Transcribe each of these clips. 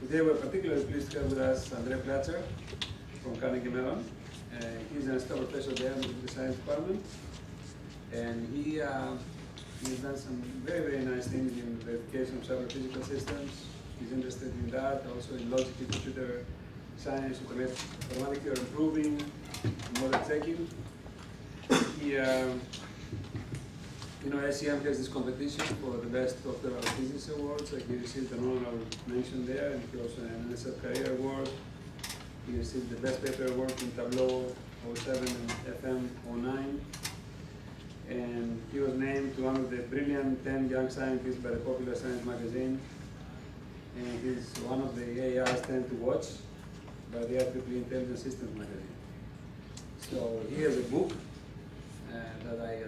Today we're particularly pleased to have with us André Platzer from Carnegie Mellon. He's an assistant professor there in the science department, and he's done some very, very nice things in verification of several physical systems. He's interested in that, also in logic and computer science, automatic improving, model checking. He, SCM has this competition for the best doctoral physics awards. Like he received an honorable mention there, and he also an NSF Career Award. He received the best paper award in Tableau 07 and FM 09. And he was named to one of the brilliant 10 young scientists by the Popular Science magazine. And he's one of the AIs 10 to watch by the IEEE Intelligent Systems magazine. So he has a book that I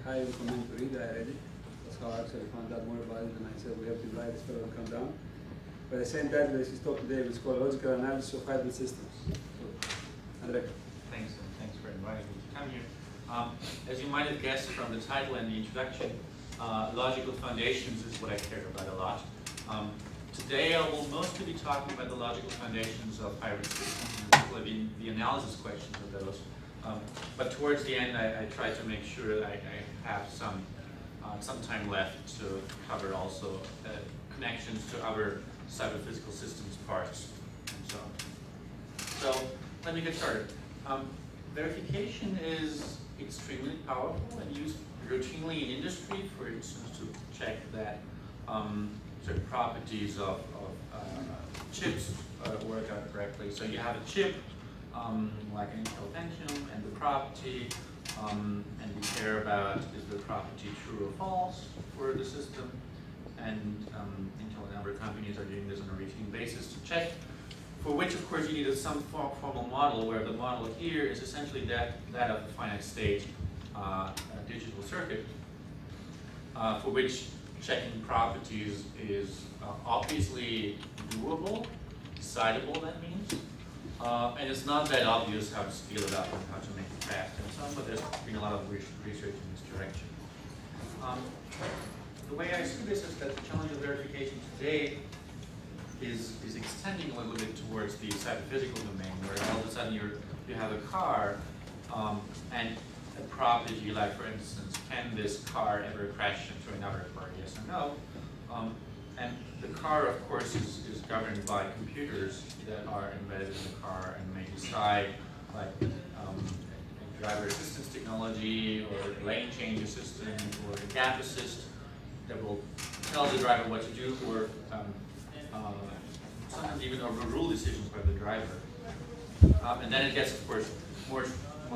highly recommend to read. I read it. That's how I actually found out more about it, and I said we have to invite this fellow to come down. But the same title as his talk today is called Logical Analysis of Hybrid Systems. So, André. Thanks, and thanks for inviting me to come here. As you might have guessed from the title and the introduction, logical foundations is what I care about a lot. Today I will mostly be talking about the logical foundations of hybrid systems, and particularly the analysis questions of those. But towards the end, I try to make sure that I have some time left to cover also connections to other cyber-physical systems parts and so on. So let me get started. Verification is extremely powerful and used routinely in industry, for instance, to check that certain properties of chips work out correctly. So you have a chip, like an Intel Pentium, and the property, and we care about is the property true or false for the system. And Intel and other companies are doing this on a routine basis to check, for which of course you need some formal model, where the model here is essentially that of a finite state digital circuit, for which checking properties is obviously doable, decidable, that means. And it's not that obvious how to scale it up and how to make it fast and so on, but there's been a lot of research in this direction. The way I see this is that the challenge of verification today is extending a little bit towards the cyber-physical domain, where all of a sudden you have a car and a property like, for instance, can this car ever crash into another car, yes or no? And the car, of course, is governed by computers that are embedded in the car and may decide, like driver assistance technology or lane change assistant or a gap assist that will tell the driver what to do, or sometimes even overrule decisions by the driver. And then it gets, of course, more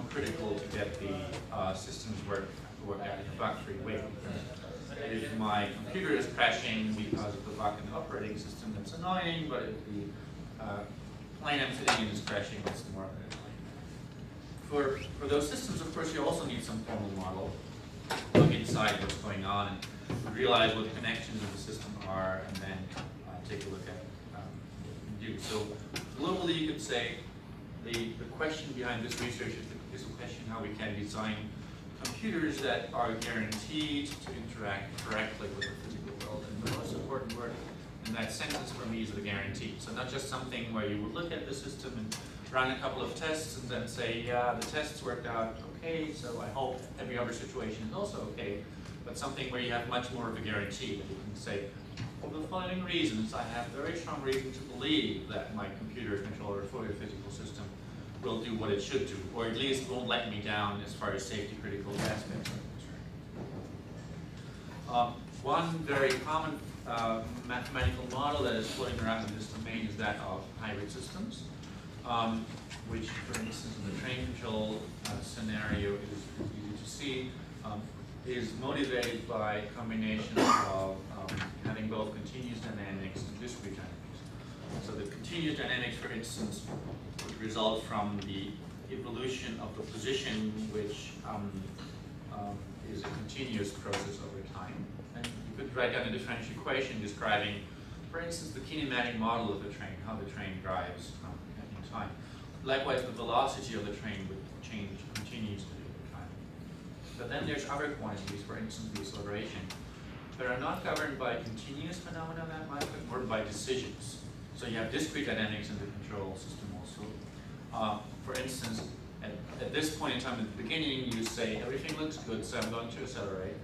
critical to get the systems work out in a bug-free way. If my computer is crashing because of the bug in the operating system, that's annoying, but if the plane I'm sitting in is crashing, it's more annoying. For those systems, of course, you also need some formal model, look inside what's going on, and realize what the connections of the system are, and then take a look at what you can do. So globally, you could say the question behind this research is a question how we can design computers that are guaranteed to interact correctly with the physical world. And the most important word in that sentence for me is the guarantee. So not just something where you would look at the system and run a couple of tests and then say, yeah, the tests worked out okay, so I hope every other situation is also okay. But something where you have much more of a guarantee, that you can say, for the following reasons, I have very strong reason to believe that my computer controller for your physical system will do what it should do, or at least won't let me down as far as safety critical aspects are concerned. One very common mathematical model that is floating around in this domain is that of hybrid systems, which, for instance, in the train control scenario is easy to see, is motivated by a combination of having both continuous dynamics and discrete dynamics. So the continuous dynamics, for instance, would result from the evolution of the position, which is a continuous process over time. And you could write down a differential equation describing, for instance, the kinematic model of the train, how the train drives in time. Likewise, the velocity of the train would change continuously over time. But then there's other quantities, for instance, the acceleration, that are not governed by continuous phenomena that much, but more by decisions. So you have discrete dynamics in the control system also. For instance, at this point in time at the beginning, you say everything looks good, so I'm going to accelerate.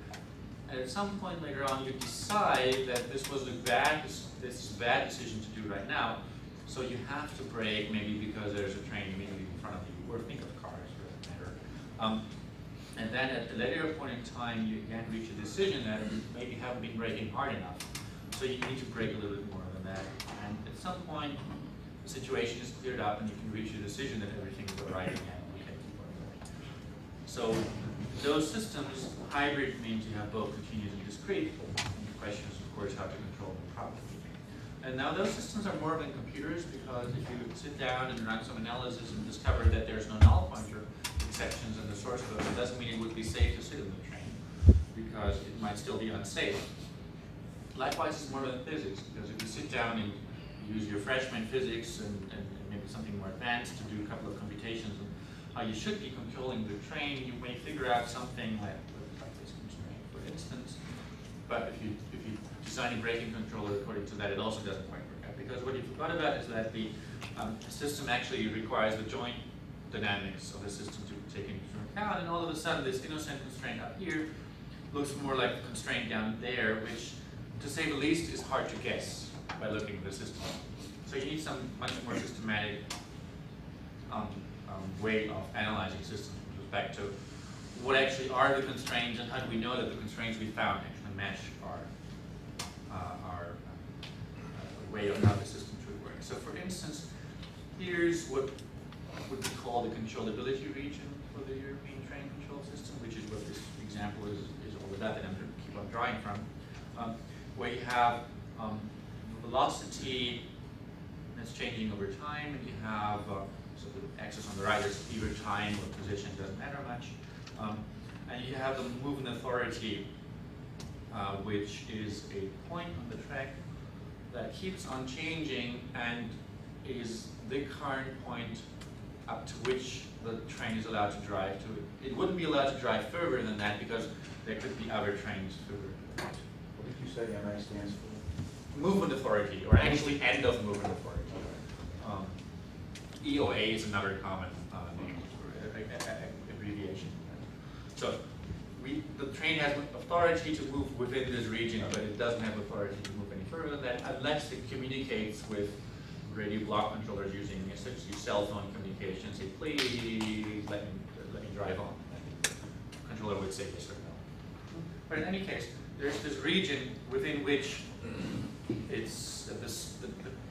And at some point later on, you decide that this was a bad decision to do right now. So you have to brake, maybe because there's a train immediately in front of you, or think of cars for that matter. And then at a later point in time, you again reach a decision that you maybe haven't been braking hard enough. So you need to brake a little bit more than that. And at some point, the situation is cleared up and you can reach a decision that everything is all right again. You can keep on going. So those systems, hybrid means you have both continuous and discrete. And the question is, of course, how to control them properly. And now those systems are more than computers, because if you sit down and run some analysis and discover that there's no null pointer exceptions in the source code, it doesn't mean it would be safe to sit in the train, because it might still be unsafe. Likewise, it's more than physics, because if you sit down and use your freshman physics and maybe something more advanced to do a couple of computations on how you should be controlling the train, you may figure out something like this constraint, for instance. But if you design a braking controller according to that, it also doesn't quite work out. Because what you forgot about is that the system actually requires the joint dynamics of the system to take into account, and all of a sudden this innocent constraint up here looks more like the constraint down there, which, to say the least, is hard to guess by looking at the system. So you need some much more systematic way of analyzing systems with respect to what actually are the constraints and how do we know that the constraints we found actually match our way of how the system should work. So for instance, here's what would be called the controllability region for the European train control system, which is what this example is all about that I'm going to keep on drawing from, where you have velocity that's changing over time, and you have so the axis on the right is speed or time or position, doesn't matter much, and you have the movement authority, which is a point on the track that keeps on changing and is the current point up to which the train is allowed to drive to. It wouldn't be allowed to drive further than that because there could be other trains further. What did you say MA stands for? Movement authority, or actually end of movement authority. EOA is another common name for abbreviation. So the train has authority to move within this region, but it doesn't have authority to move any further than that unless it communicates with radio block controllers using essentially cell phone communication. Say, please let me drive on. And the controller would say yes or no. But in any case, there's this region within which the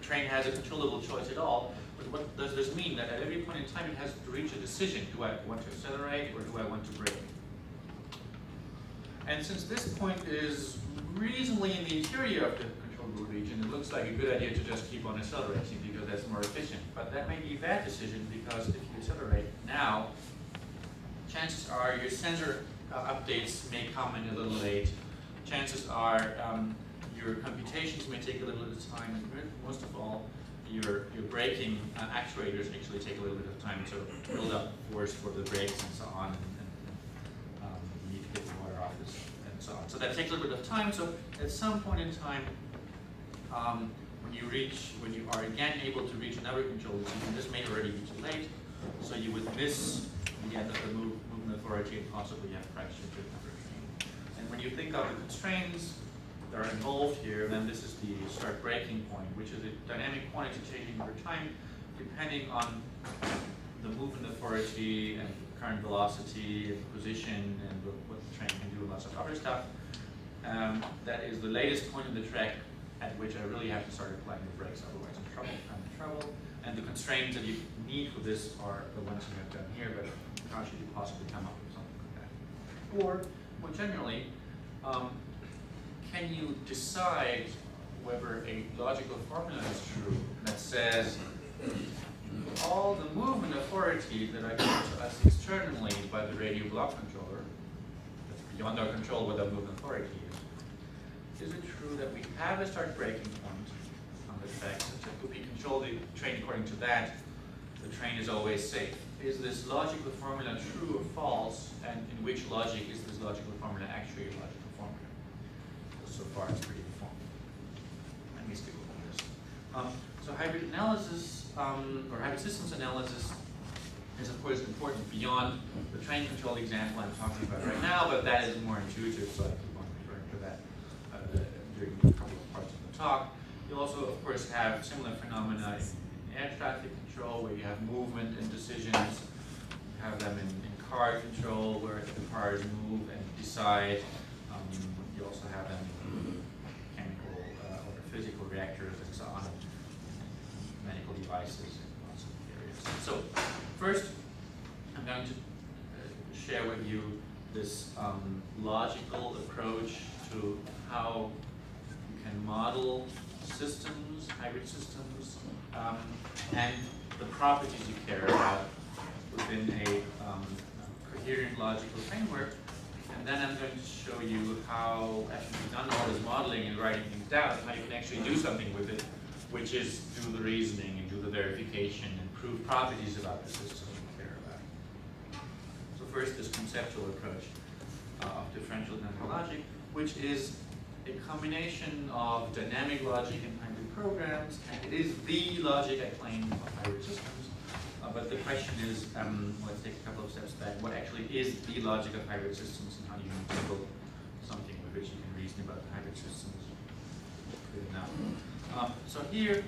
train has a controllable choice at all. But what does this mean? That at every point in time it has to reach a decision. Do I want to accelerate or do I want to brake? And since this point is reasonably in the interior of the controllable region, it looks like a good idea to just keep on accelerating because that's more efficient. But that may be a bad decision, because if you accelerate now, chances are your sensor updates may come in a little late. Chances are your computations may take a little bit of time, and most of all, your braking actuators actually take a little bit of time to build up force for the brakes and so on, and you need to get the water off this and so on. So that takes a little bit of time. So at some point in time, when you are again able to reach another control system, this may already be too late. So you would miss the end of the movement authority and possibly have fraction to another train. And when you think of the constraints that are involved here, then this is the start braking point, which is a dynamic quantity changing over time, depending on the movement authority and current velocity and position and what the train can do and lots of other stuff. That is the latest point in the track at which I really have to start applying the brakes, otherwise I'm in trouble. And the constraints that you need for this are the ones you have done here, but how should you possibly come up with something like that? Or, more generally, can you decide whether a logical formula is true that says all the movement authority that are given to us externally by the radio block controller, that's beyond our control what that movement authority is it true that we have a start braking point on the track, such that if we control the train according to that, the train is always safe? Is this logical formula true or false, and in which logic is this logical formula actually a logical formula? So far it's pretty deformed. Let me stick with this. So So hybrid analysis, or hybrid systems analysis is of course important beyond the train control example I'm talking about right now, but that is more intuitive, so I keep on referring to that during a couple of parts of the talk. You also, of course, have similar phenomena in air traffic control, where you have movement and decisions. You have them in car control, where the cars move and decide. You also have them in chemical or physical reactors and so on, medical devices and lots of areas. So first, I'm going to share with you this logical approach to how you can model systems, hybrid systems, and the properties you care about within a coherent logical framework. And then I'm going to show you how, after you've done all this modeling and writing things down, how you can actually do something with it, which is do the reasoning and do the verification and prove properties about the system you care about. So first, this conceptual approach of differential dynamic logic, which is a combination of dynamic logic and hybrid programs, and it is the logic I claim of hybrid systems. But the question is, let's take a couple of steps back, what actually is the logic of hybrid systems, and how do you build something with which you can reason about the hybrid systems good enough? So here,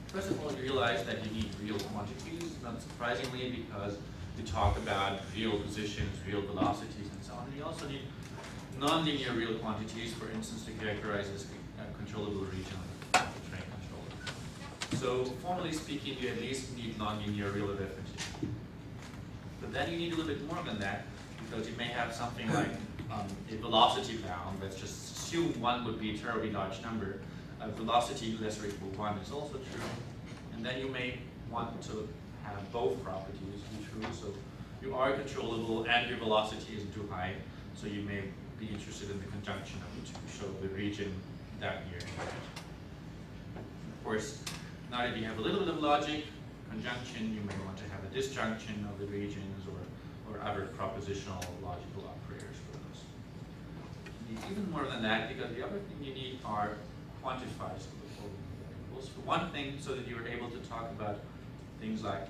first of all, you realize that you need real quantities, not surprisingly, because you talk about real positions, real velocities, and so on. And you also need nonlinear real quantities, for instance, to characterize this controllable region of the train controller. So formally speaking, you at least need nonlinear real arithmetic. But then you need a little bit more than that, because you may have something like a velocity bound. Let's just assume 1 would be a terribly large number. Velocity less or equal 1 is also true. And then you may want to have both properties be true. So you are controllable and your velocity isn't too high. So you may be interested in the conjunction of the two, show the region down here. Of course, now that you have a little bit of logic, conjunction, you may want to have a disjunction of the regions or other propositional logical operators for those. You need even more than that, because the other thing you need are quantifiers of the variables. For one thing, so that you are able to talk about things like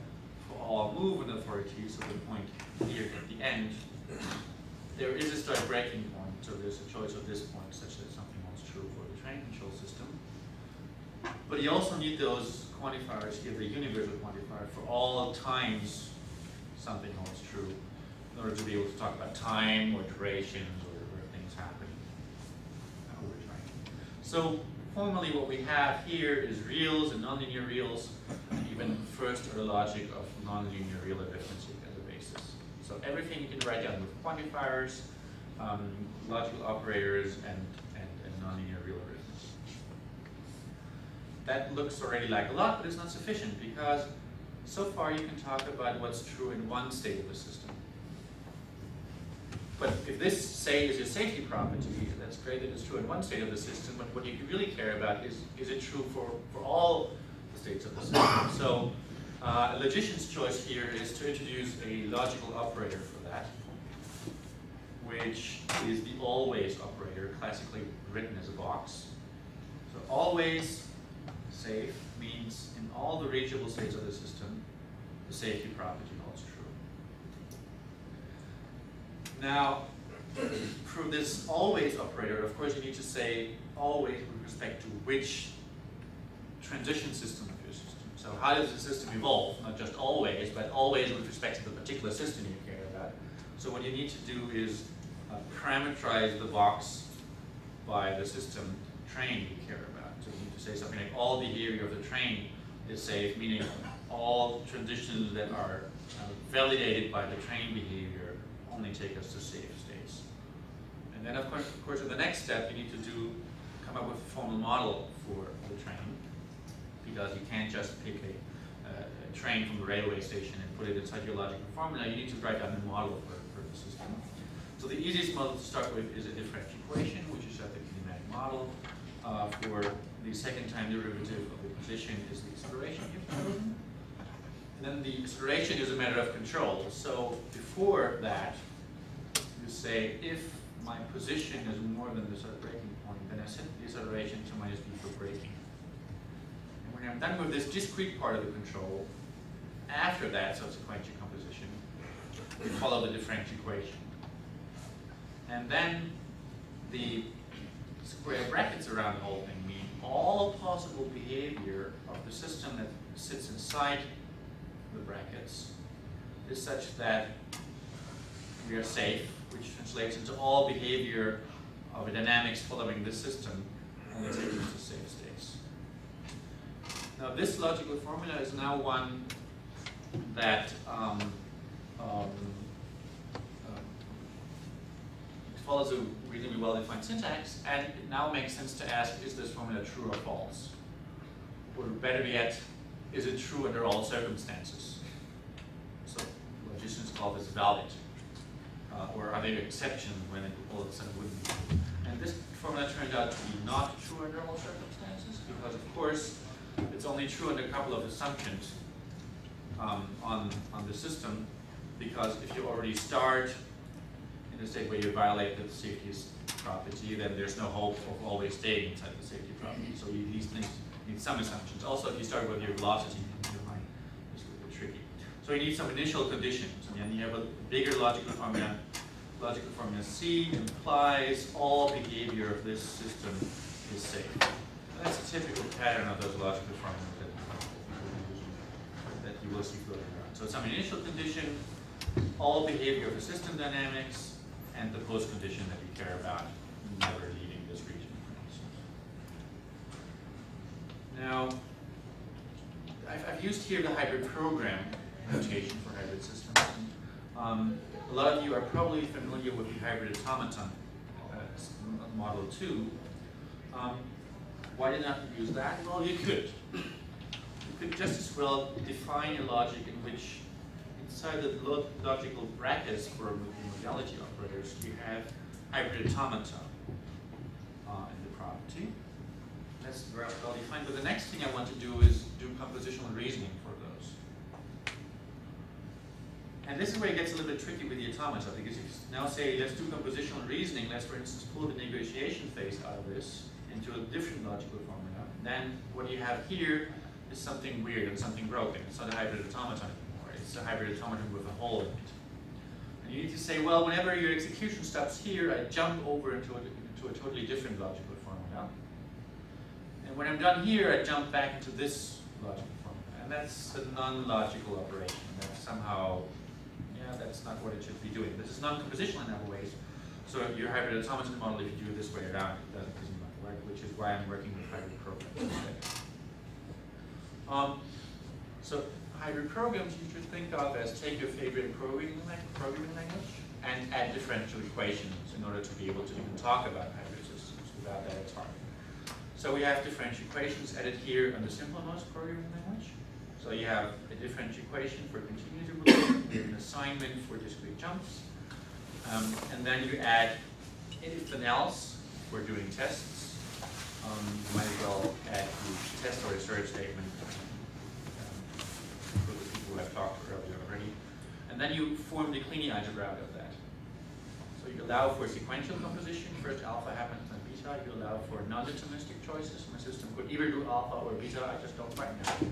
for all movement authorities, so the point here at the end, there is a start breaking point, so there's a choice of this point such that something holds true for the train control system. But you also need those quantifiers here, the universal quantifier, for all times something holds true, in order to be able to talk about time or durations or things happening over time. So formally what we have here is reals and nonlinear reals, and even first order logic of nonlinear real arithmetic as a basis. So everything you can write down with quantifiers, logical operators, and nonlinear real arithmetic. That looks already like a lot, but it's not sufficient, because so far you can talk about what's true in one state of the system. But if this, say, is your safety property, that's great that it's true in one state of the system, but what you really care about is it true for all the states of the system? So a logician's choice here is to introduce a logical operator for that, which is the always operator, classically written as a box. So always safe means in all the reachable states of the system, the safety property holds true. Now, for this always operator, of course, you need to say always with respect to which transition system of your system. So how does the system evolve? Not just always, but always with respect to the particular system you care about. So what you need to do is parameterize the box by the system train you care about. So you need to say something like all behavior of the train is safe, meaning all transitions that are validated by the train behavior only take us to safe states. And then of course in the next step you need to come up with a formal model for the train, because you can't just pick a train from the railway station and put it inside your logical formula. You need to write down a model for the system. So the easiest model to start with is a differential equation, which is at the KeYmaera model. For the second time derivative of the position is the acceleration you've chosen. And then the acceleration is a matter of control. So before that, you say if my position is more than the start breaking point, then I set the acceleration to -b for braking. And we're I'm done with this discrete part of the control, after that subsequential composition, we follow the differential equation. And then the square brackets around the whole thing mean all possible behavior of the system that sits inside the brackets is such that we are safe, which translates into all behavior of a dynamics following this system only takes us to safe states. Now this logical formula is now one that follows a reasonably well-defined syntax, and it now makes sense to ask, is this formula true or false? Or better yet, is it true under all circumstances? So logicians call this valid. Or are there exceptions when it all of a sudden wouldn't be? And this formula turned out to be not true under all circumstances, because of course it's only true under a couple of assumptions on the system, because if you already start in a state where you violate the safety property, then there's no hope of always staying inside the safety property. So you at least need some assumptions. Also, if you start with your velocity in your mind, it's a little bit tricky. So you need some initial conditions. And you have a bigger logical formula. Logical formula C implies all behavior of this system is safe. And that's a typical pattern of those logical formulas that you will see floating around. So some initial condition, all behavior of the system dynamics, and the post condition that we care about, never leaving this region. Now, I've used here the hybrid program notation for hybrid systems. A lot of you are probably familiar with the hybrid automaton model too. Why did not you use that? Well, you could. You could just as well define a logic in which inside the logical brackets for modality operators, you have hybrid automata in the property. That's well defined. But the next thing I want to do is do compositional reasoning for those. And this is where it gets a little bit tricky with the automata, because if you now say, let's do compositional reasoning, let's for instance pull the negotiation phase out of this into a different logical formula, then what you have here is something weird and something broken. It's not a hybrid automaton anymore. It's a hybrid automaton with a hole in it. And you need to say, well, whenever your execution stops here, I jump over into a totally different logical formula. And when I'm done here, I jump back into this logical formula. And that's a non-logical operation. That's somehow, yeah, that's not what it should be doing. This is non-compositional in other ways. So your hybrid automaton model, if you do it this way around, it doesn't work, which is why I'm working with hybrid programs instead. So hybrid programs you should think of as take your favorite programming language and add differential equations in order to be able to even talk about hybrid systems. Without that, it's hard. So we have differential equations added here on the simplemmost programming language. So you have a differential equation for continuous evolution, you have an assignment for discrete jumps, and then you add if and else for doing tests. You might as well add the test or assert statement for the people who have talked earlier already. And then you form the Kleene algebra out of that. So you allow for sequential composition, first alpha happens then beta. You allow for non-deterministic choices. My system could either do alpha or beta, I just don't quite know.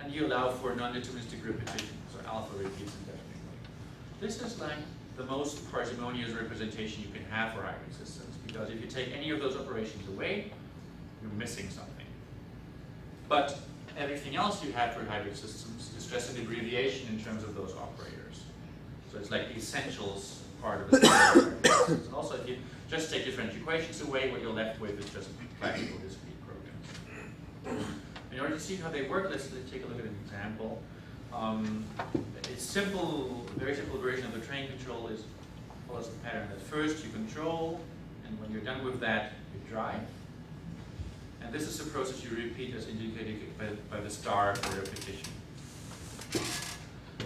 And you allow for non-deterministic repetition, so alpha repeats indefinitely. This is like the most parsimonious representation you can have for hybrid systems, because if you take any of those operations away, you're missing something. But everything else you have for hybrid systems is just an abbreviation in terms of those operators. So it's like the essentials part of the system. And also, if you just take differential equations away, what you're left with is just practical discrete programs. In order to see how they work, let's take a look at an example. It's simple, very simple version of the train control follows the pattern that first you control, and when you're done with that, you drive. And this is a process you repeat as indicated by the star for repetition.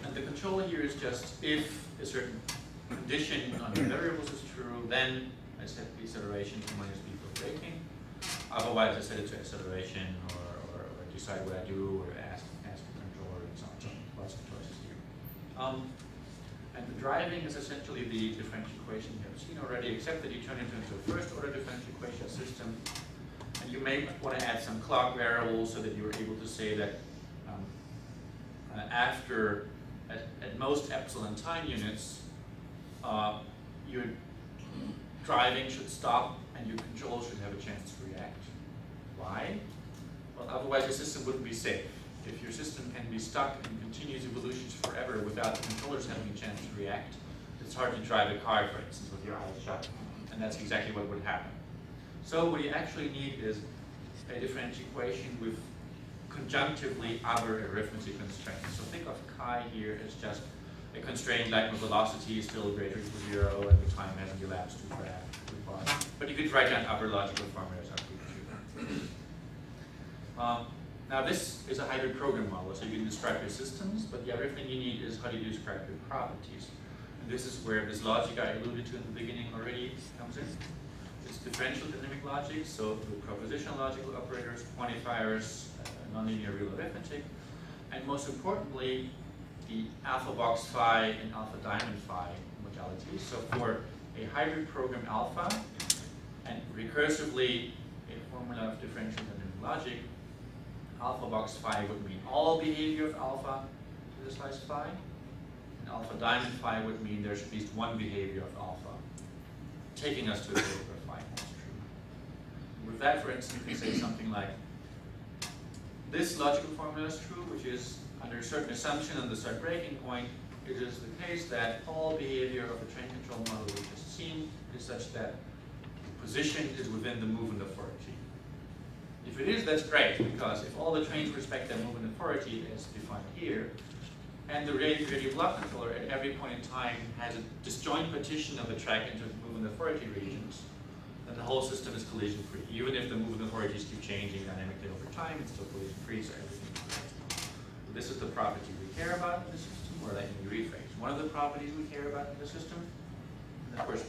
And the control here is just if a certain condition on the variables is true, then I set the acceleration to minus b for braking. Otherwise, I set it to acceleration or decide what I do or ask the controller and so on. So lots of choices here. And the driving is essentially the differential equation you have seen already, except that you turn it into a first order differential equation system. And And you may want to add some clock variables so that you're able to say that after, at most epsilon time units, your driving should stop and your control should have a chance to react. Why? Well, otherwise your system wouldn't be safe. If your system can be stuck in continuous evolutions forever without the controllers having a chance to react, it's hard to drive a car, for instance, with your eyes shut. And that's exactly what would happen. So what you actually need is a differential equation with conjunctively other arithmetic constraints. So think of chi here as just a constraint like the velocity is still greater than 0 and the time hasn't elapsed too far. But you could write down other logical formulas up here. Now this is a hybrid program model, so you can describe your systems, but the other thing you need is how do you describe your properties. And this is where this logic I alluded to in the beginning already comes in. It's differential dynamic logic, so the propositional logical operators, quantifiers, nonlinear real arithmetic, and most importantly, the alpha box phi and alpha diamond phi modalities. So for a hybrid program alpha, and recursively a formula of differential dynamic logic, alpha box phi would mean all behavior of alpha to the size phi, and alpha diamond phi would mean there's at least one behavior of alpha, taking us to a behavior of phi holds true. With that, for instance, you can say something like, this logical formula is true, which is under a certain assumption on the start breaking point, it is the case that all behavior of a train control model we just seen is such that the position is within the movement authority. If it is, that's great, because if all the trains respect their movement authority as defined here, and the radio block controller at every point in time has a disjoint partition of the track into movement authority regions, then the whole system is collision free. Even if the movement authorities keep changing dynamically over time, it's still collision free, so everything is correct. This is the property we care about in the system, or let me rephrase. One of the properties we care about in the system, and of course,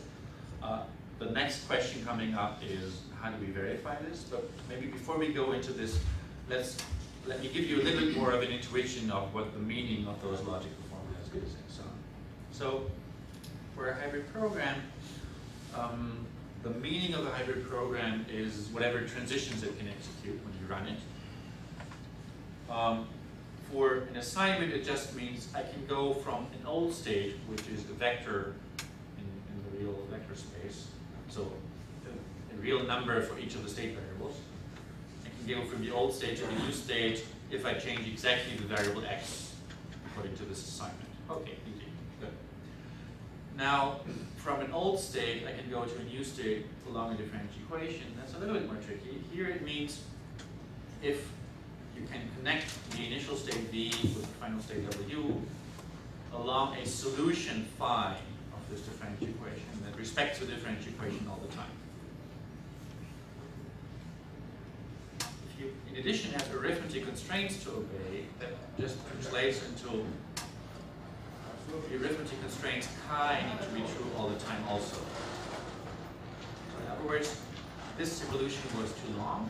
the next question coming up is how do we verify this? But maybe before we go into this, let me give you a little bit more of an intuition of what the meaning of those logical formulas is and so on. So for a hybrid program, the meaning of a hybrid program is whatever transitions it can execute when you run it. For an assignment, it just means I can go from an old state, which is a vector in the real vector space, so a real number for each of the state variables. I can go from the old state to the new state if I change exactly the variable x according to this assignment. Okay, easy, good. Now, from an old state, I can go to a new state along a differential equation. That's a little bit more tricky. Here it means if you can connect the initial state v with the final state w along a solution phi of this differential equation that respects the differential equation all the time. If you, in addition, have arithmetic constraints to obey, that just translates into the arithmetic constraints chi need to be true all the time also. So in other words, this evolution was too long.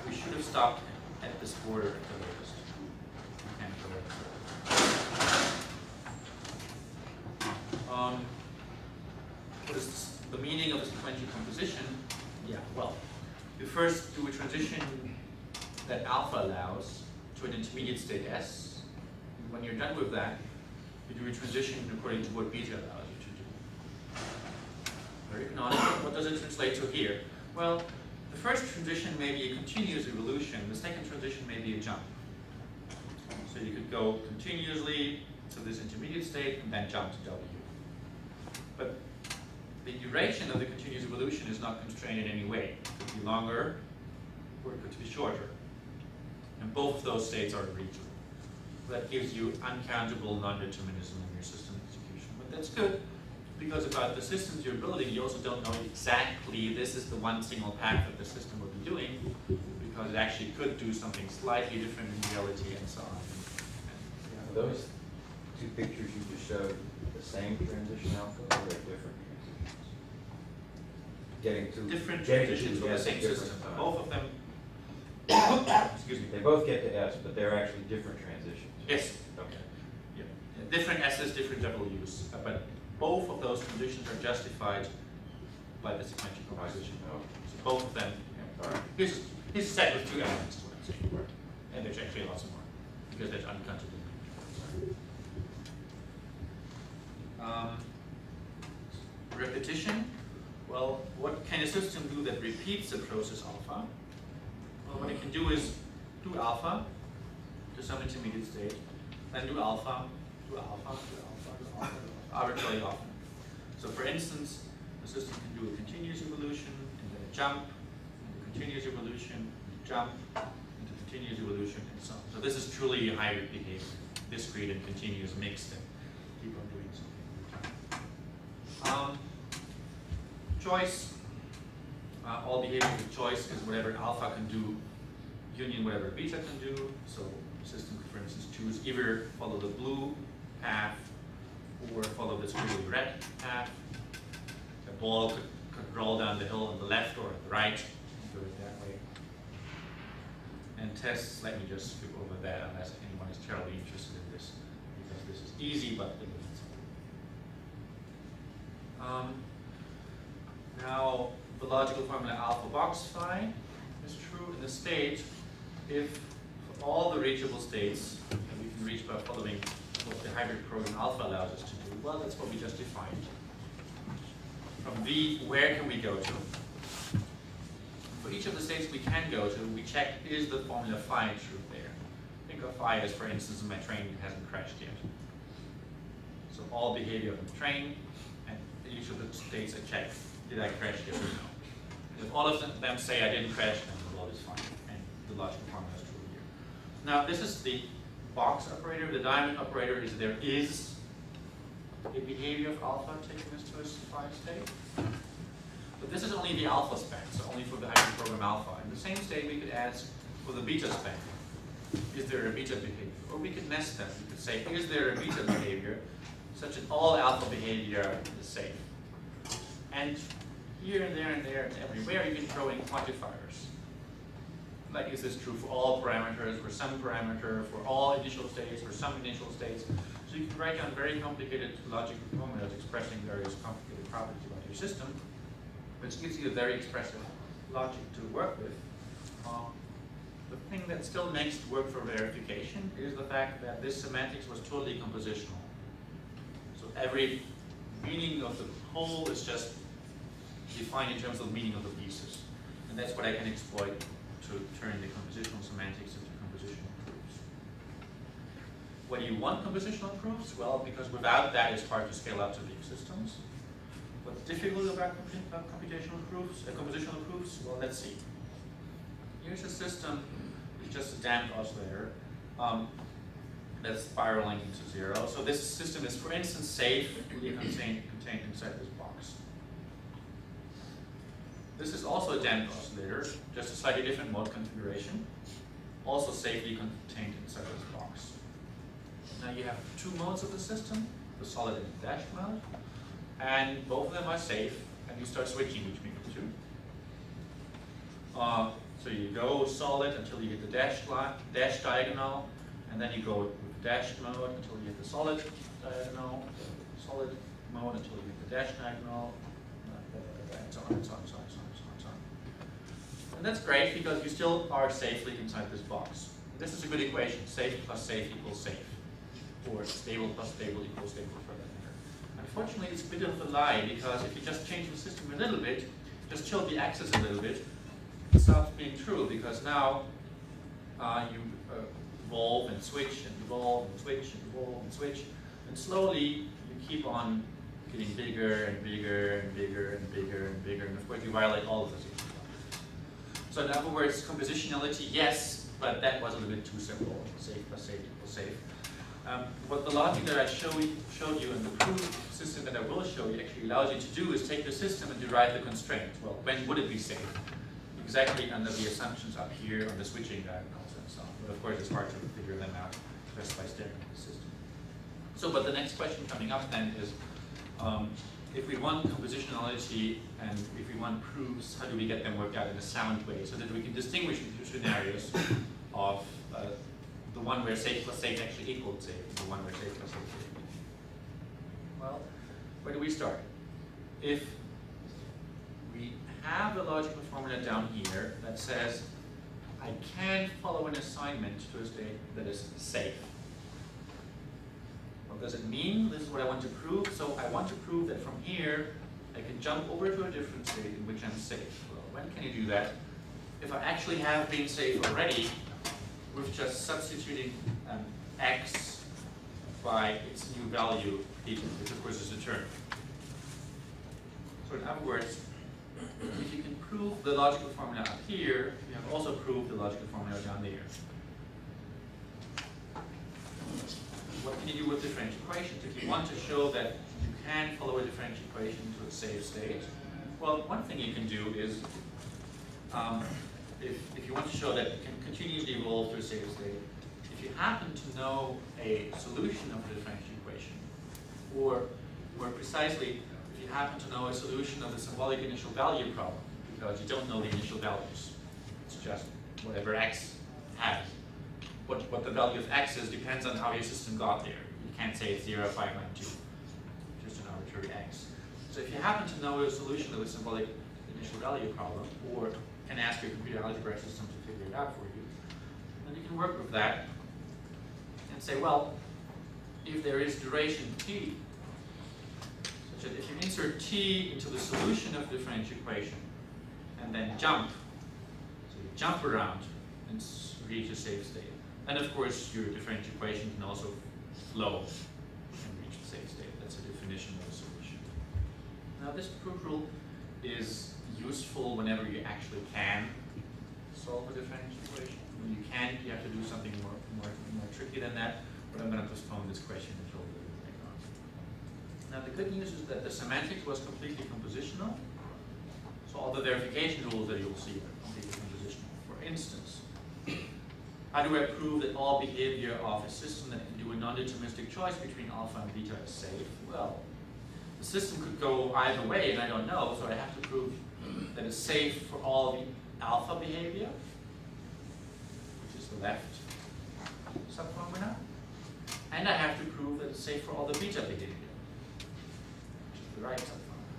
We should have stopped at this border at the latest. We can't go further. What is the meaning of a sequential composition? Yeah, well, you first do a transition that alpha allows to an intermediate state S. And when you're done with that, you do a transition according to what beta allows you to do. Very canonical. What does it translate to here? Well, the first transition may be a continuous evolution. The second transition may be a jump. So you could go continuously to this intermediate state and then jump to W. But the duration of the continuous evolution is not constrained in any way. It could be longer or it could be shorter. And both of those states are agreed to. That gives you uncountable non-determinism in your system execution. But that's good, because about the systems you're building, you also don't know exactly this is the one single path that the system will be doing, because it actually could do something slightly different in reality and so on. Are those two pictures you just showed the same transition alpha, or are they different transitions? Different getting transitions to of the S same at different system. times. Both of them, excuse me. They both get to S, but they're actually different transitions. Yes. Okay. Yeah. Different S's, different W's, but both of those transitions are justified by the sequential composition. Oh. So both of them, All right. Here's a set with 2 elements to what I'm saying. And there's actually lots more, because there's uncountable. Repetition. Well, what can a system do that repeats the process alpha? Well, what it can do is do alpha to some intermediate state, then do alpha, do alpha, do alpha, do alpha, arbitrarily often. So for instance, the system can do a continuous evolution, and then a jump, and a continuous evolution, jump, into continuous evolution, and so on. So this is truly a hybrid behavior, discrete and continuous mixed, and keep on doing something. Choice. All behavior with choice is whatever alpha can do, union whatever beta can do. So the system could, for instance, choose either follow the blue path or follow this really red path. A ball could roll down the hill on the left or on the right, and do it that way. And tests, let me just skip over that unless anyone is terribly interested in this, because this is easy, but it isn't. Now, the logical formula alpha box phi is true in the state if for all the reachable states, and we can reach by following what the hybrid program alpha allows us to do, well, that's what we just defined. From V, where can we go to? For each of the states we can go to, we check, is the formula phi true there? Think of phi as, for instance, my train hasn't crashed yet. So all behavior of the train, and each of the states I check, did I crash, yes or no? If all of them say I didn't crash, then the world is fine, and the logical formula is true here. Now, this is the box operator. The diamond operator is there is a behavior of alpha taking us to a phi state. But this is only the alpha span, so only for the hybrid program alpha. In the same state, we could ask for the beta span. Is there a beta behavior? Or we could nest them. We could say, is there a beta behavior such that all alpha behavior is safe? And here and there and there and everywhere, you can throw in quantifiers. Like, is this true for all parameters, for some parameter, for all initial states, for some initial states? So you can write down very complicated logical formulas expressing various complicated properties about your system, which gives you a very expressive logic to work with. The thing that still makes it work for verification is the fact that this semantics was totally compositional. So every meaning of the whole is just defined in terms of the meaning of the pieces. And that's what I can exploit to turn the compositional semantics into compositional proofs. Why do you want compositional proofs? Well, because without that it's hard to scale up to big systems. What's difficult about computational proofs, compositional proofs? Well, let's see. Here's a system with just a damped oscillator that's spiraling into 0. So this system is, for instance, safe, really contained inside this box. This is also a damped oscillator, just a slightly different mode configuration, also safely contained inside this box. Now you have 2 modes of the system, the solid and the dashed mode, and both of them are safe, and you start switching between the 2. So you go solid until you hit the dash diagonal, and then you go with the dashed mode until you hit the solid diagonal, solid mode until you hit the dash diagonal, and so on and so on and so on and so on and so on. And that's great because you still are safely inside this box. This is a good equation: safe plus safe equals safe, or stable plus stable equals stable for that matter. Unfortunately, it's a bit of a lie because if you just change the system a little bit, just tilt the axis a little bit, it stops being true because now you evolve and switch and evolve and switch and evolve and switch, and slowly you keep on getting bigger and bigger and bigger and bigger and bigger, and of course you violate all of this. So in other words, compositionality, yes, but that was a little bit too simple. Safe plus safe equals safe. What the logic that I showed you and the proof system that I will show you actually allows you to do is take the system and derive the constraint. Well, when would it be safe? Exactly under the assumptions up here on the switching diagonals and so on. But of course it's hard to figure them out just by staring at the system. So, but the next question coming up then is, if we want compositionality and if we want proofs, how do we get them worked out in a sound way so that we can distinguish the 2 scenarios of the one where safe plus safe actually equals safe and the one where safe plus safe equals. Well, where do we start? If we have a logical formula down here that says I can follow an assignment to a state that is safe. What does it mean? This is what I want to prove. So I want to prove that from here I can jump over to a different state in which I'm safe. Well, when can you do that? If I actually have been safe already with just substituting x by its new value, theta, which of course is a term. So in other words, if you can prove the logical formula up here, you have also proved the logical formula down there. What can you do with differential equations? If you want to show that you can follow a differential equation to a safe state, well, one thing you can do is, if you want to show that it can continuously evolve to a safe state, if you happen to know a solution of the differential equation, or more precisely, if you happen to know a solution of the symbolic initial value problem, because you don't know the initial values, it's just whatever x has. What the value of x is depends on how your system got there. You can't say it's 0, 5, 9, 2, just an arbitrary x. So if you happen to know a solution of a symbolic initial value problem, or can ask your computer algebra system to figure it out for you, then you can work with that and say, well, if there is duration t, such that if you insert t into the solution of the differential equation, and then jump, so you jump around and reach a safe state, and of course, your differential equation can also flow and reach the safe state. That's a definition of a solution. Now, this proof rule is useful whenever you actually can solve a differential equation. When you can't, you have to do something more tricky than that, but I'm going to postpone this question until later on. Now, the good news is that the semantics was completely compositional, so all the verification rules that you'll see are completely compositional. For instance, how do I prove that all behavior of a system that can do a non-deterministic choice between alpha and beta is safe? Well, the system could go either way, and I don't know, so I have to prove that it's safe for all the alpha behavior, which is the left subformula, and I have to prove that it's safe for all the beta behavior, which is the right subformula.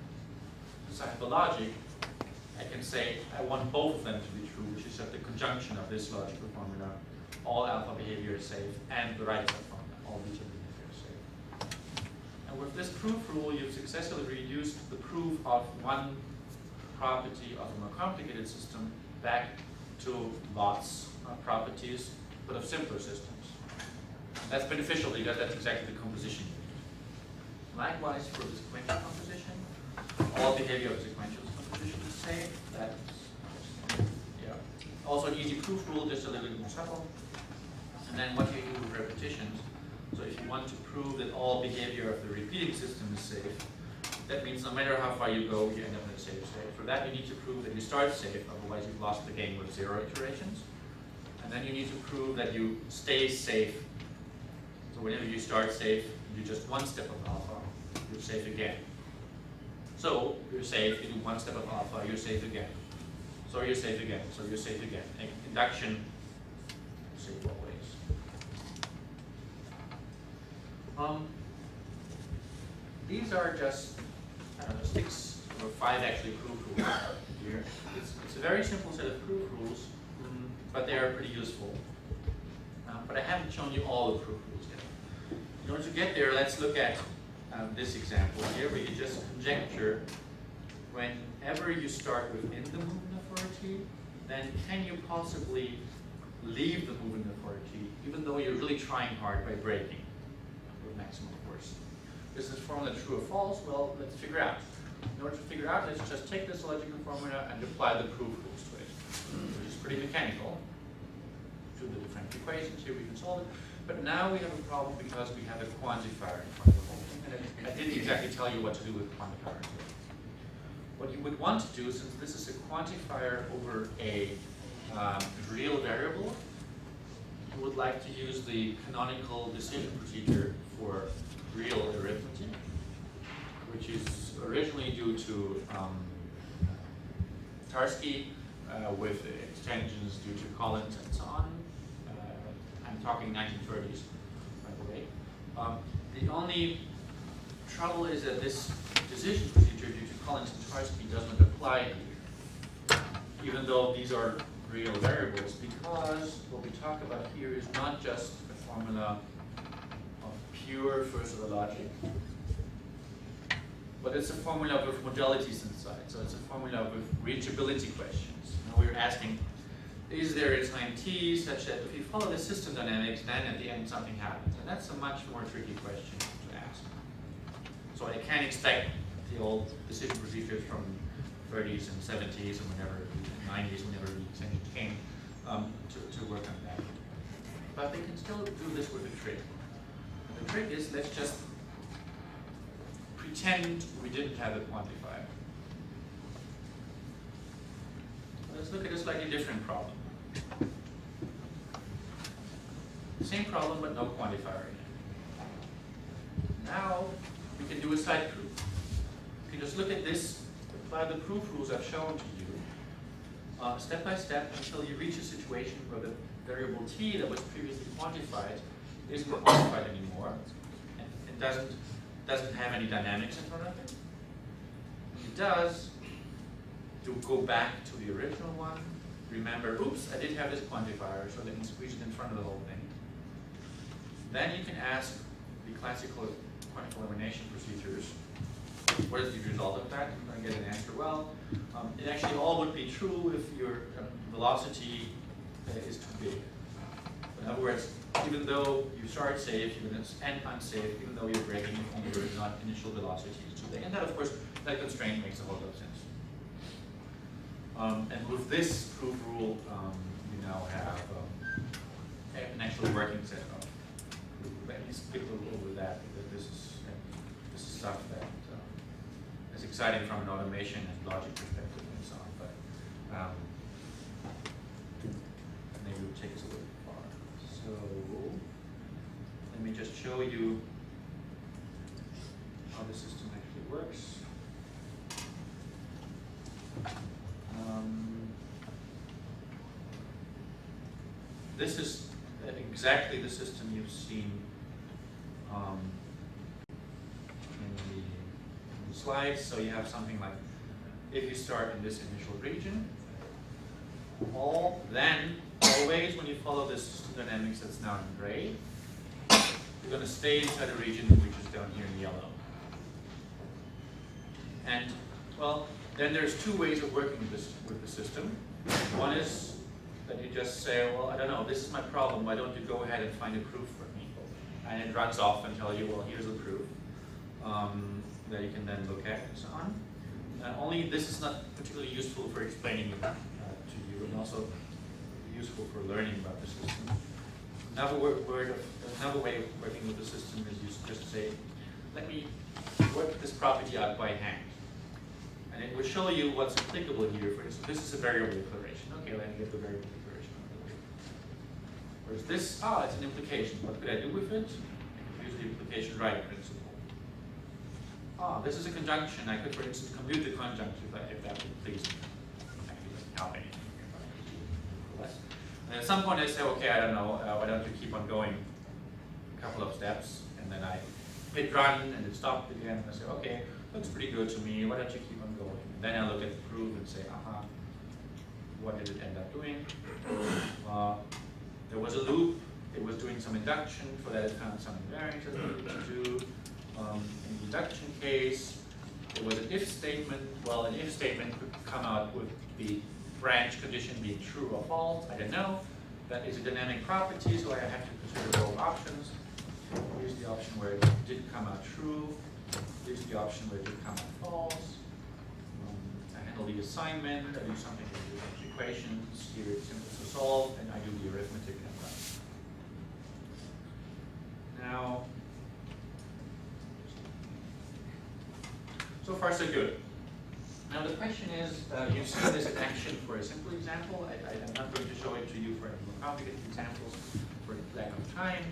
Since I have the logic, I can say I want both of them to be true, which is that the conjunction of this logical formula, all alpha behavior is safe, and the right subformula, all beta behavior is safe. And with this proof rule, you've successfully reduced the proof of one property of a more complicated system back to lots of properties, but of simpler systems. That's beneficial because that's exactly the composition you need. Likewise, for the sequential composition, all behavior of a sequential composition is safe. That's, yeah. Also an easy proof rule, just a little bit more subtle. And then what you do with repetitions. So if you want to prove that all behavior of the repeating system is safe, that means no matter how far you go, you end up in a safe state. For that, you need to prove that you start safe, otherwise you've lost the game with 0 iterations. And then you need to prove that you stay safe. So whenever you start safe, you do just one step of alpha, you're safe again. So you're safe, you do one step of alpha, you're safe again. So you're safe again, so you're safe again. Induction, safe always. These are just, I don't know, 6 or 5 actually proof rules here. It's a very simple set of proof rules, but they are pretty useful. But I haven't shown you all the proof rules yet. In order to get there, let's look at this example here, where you just conjecture whenever you start within the movement authority, then can you possibly leave the movement authority, even though you're really trying hard by braking with maximum force? Is this formula true or false? Well, let's figure out. In order to figure out, let's just take this logical formula and apply the proof rules to it, which is pretty mechanical. Do the differential equations here, we can solve it. But now we have a problem because we have a quantifier in front of the whole thing. And I didn't exactly tell you what to do with quantifiers. What you would want to do, since this is a quantifier over a real variable, you would like to use the canonical decision procedure for real arithmetic, which is originally due to Tarski with extensions due to Collins and so on. I'm talking 1930s, by the way. The only trouble is that this decision procedure due to Collins and Tarski doesn't apply here. even though these are real variables, because what we talk about here is not just a formula of pure first-order logic, but it's a formula with modalities inside. So it's a formula with reachability questions. Now we're asking, is there a time t such that if you follow the system dynamics, then at the end something happens? And that's a much more tricky question to ask. So I can't expect the old decision procedures from 30s and 70s and whenever, 90s, whenever the extension came, to work on that. But we can still do this with a trick. And the trick is, let's just pretend we didn't have a quantifier. Let's look at a slightly different problem. Same problem, but no quantifier in it. Now, we can do a side proof. You can just look at this, apply the proof rules I've shown to you, step by step until you reach a situation where the variable t that was previously quantified isn't quantified anymore, and it doesn't have any dynamics in front of it. When it does, you go back to the original one, remember, oops, I did have this quantifier, so let me squeeze it in front of the whole thing. Then you can ask the classical quantifier elimination procedures, what is the result of that? You're going to get an answer. Well, it actually all would be true if your velocity is too big. In other words, even though you start safe, you're going to end unsafe, even though you're braking, if only your initial velocity is too big. And that, of course, that constraint makes a whole lot of sense. And with this proof rule, you now have an actual working set of. Let me skip over that, because this is stuff that is exciting from an automation and logic perspective and so on. But maybe it will take us a little far. So let me just show you how the system actually works. This is exactly the system you've seen in the slides. So you have something like, if you start in this initial region, then always when you follow this system dynamics that's now in gray, you're going to stay inside a region which is down here in yellow. And well, then there's two ways of working with the system. One is that you just say, well, I don't know, this is my problem, why don't you go ahead and find a proof for me? And it runs off and tells you, well, here's a proof that you can then look at and so on. Only this is not particularly useful for explaining to you, and also useful for learning about the system. Another way of working with the system is you just say, let me work this property out by hand. And it will show you what's applicable here. For instance, this is a variable declaration. Okay, let me get the variable declaration out of the way. Whereas this, it's an implication. What could I do with it? I could use the implication right principle. This is a conjunction. I could, for instance, compute the conjunction if that would please me. Actually, doesn't help anything. And at some point I say, okay, I don't know, why don't you keep on going a couple of steps, and then I hit run and it stopped again, and I say, okay, looks pretty good to me, why don't you keep on going? And then I look at the proof and say, what did it end up doing? There was a loop, it was doing some induction, for that it found some invariants that it needed to do. In the induction case, there was an if statement. Well, an if statement could come out with the branch condition being true or false, I don't know. That is a dynamic property, so I have to consider both options. Here's the option where it did come out true. Here's the option where it did come out false. I handle the assignment, I do something with the equations. Here it's simple to solve, and I do the arithmetic and run. Now, so far so good. Now the question is, you've seen this in action for a simple example. I'm not going to show it to you for any more complicated examples for lack of time.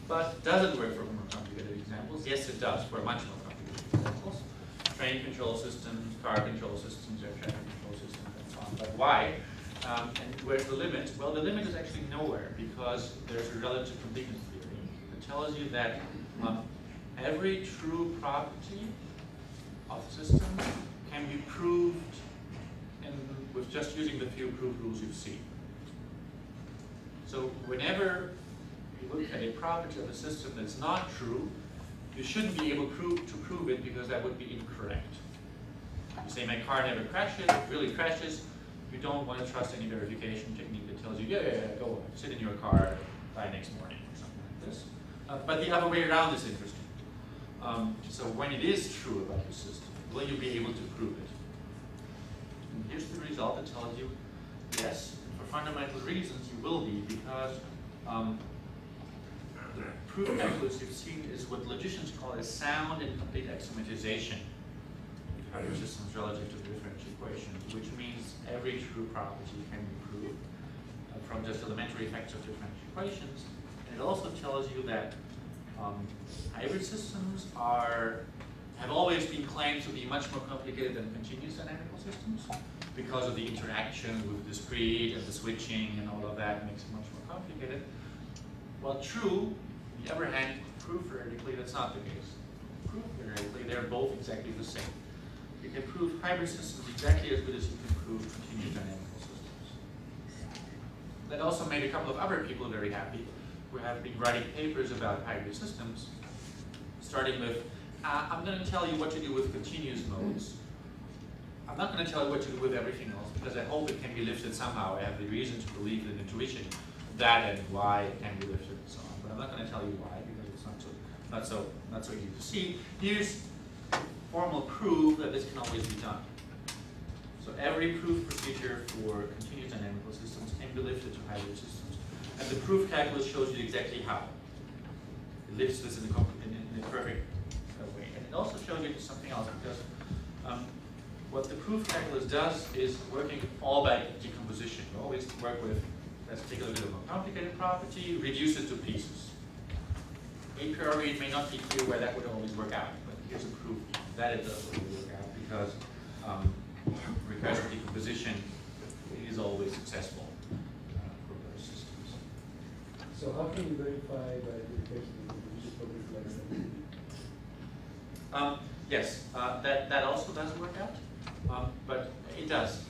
But does it work for more complicated examples? Yes, it does, for much more complicated examples. Train control systems, car control systems, air traffic control systems, and so on. But why? And where's the limit? Well, the limit is actually nowhere, because there's a relative completeness theory that tells you that every true property of systems can be proved in with just using the few proof rules you've seen. So whenever you look at a property of a system that's not true, you shouldn't be able to prove it because that would be incorrect. You say my car never crashes, it really crashes. You don't want to trust any verification technique that tells you, yeah, go on, sit in your car, die next morning or something like this. But the other way around is interesting. So when it is true about your system, will you be able to prove it? And here's the result that tells you, yes, for fundamental reasons you will be, because the proof calculus you've seen is what logicians call a sound and complete axiomatization of your systems relative to the differential equation, which means every true property can be proved from just elementary effects of differential equations. And it also tells you that hybrid systems have always been claimed to be much more complicated than continuous dynamical systems because of the interaction with discrete and the switching and all of that makes it much more complicated. Well, true, on the other hand, proof theoretically, that's not the case. Proof theoretically, they're both exactly the same. You can prove hybrid systems exactly as good as you can prove continuous dynamical systems. That also made a couple of other people very happy who have been writing papers about hybrid systems, starting with, I'm going to tell you what to do with continuous modes. I'm not going to tell you what to do with everything else because I hope it can be lifted somehow. I have the reason to believe in intuition that and why it can be lifted and so on. But I'm not going to tell you why because it's not so easy to see. Here's formal proof that this can always be done. So every proof procedure for continuous dynamical systems can be lifted to hybrid systems. And the proof calculus shows you exactly how. It lifts this in a perfect way. And it also shows you something else because what the proof calculus does is working all by decomposition. You always work with, let's take a look at a more complicated property, reduce it to pieces. A priori, it may not be clear where that would always work out, but here's a proof that it does always work out because recursive decomposition is always successful for those systems. So how can you verify by verification decomposition for this like Yes, that also does work out, but it does.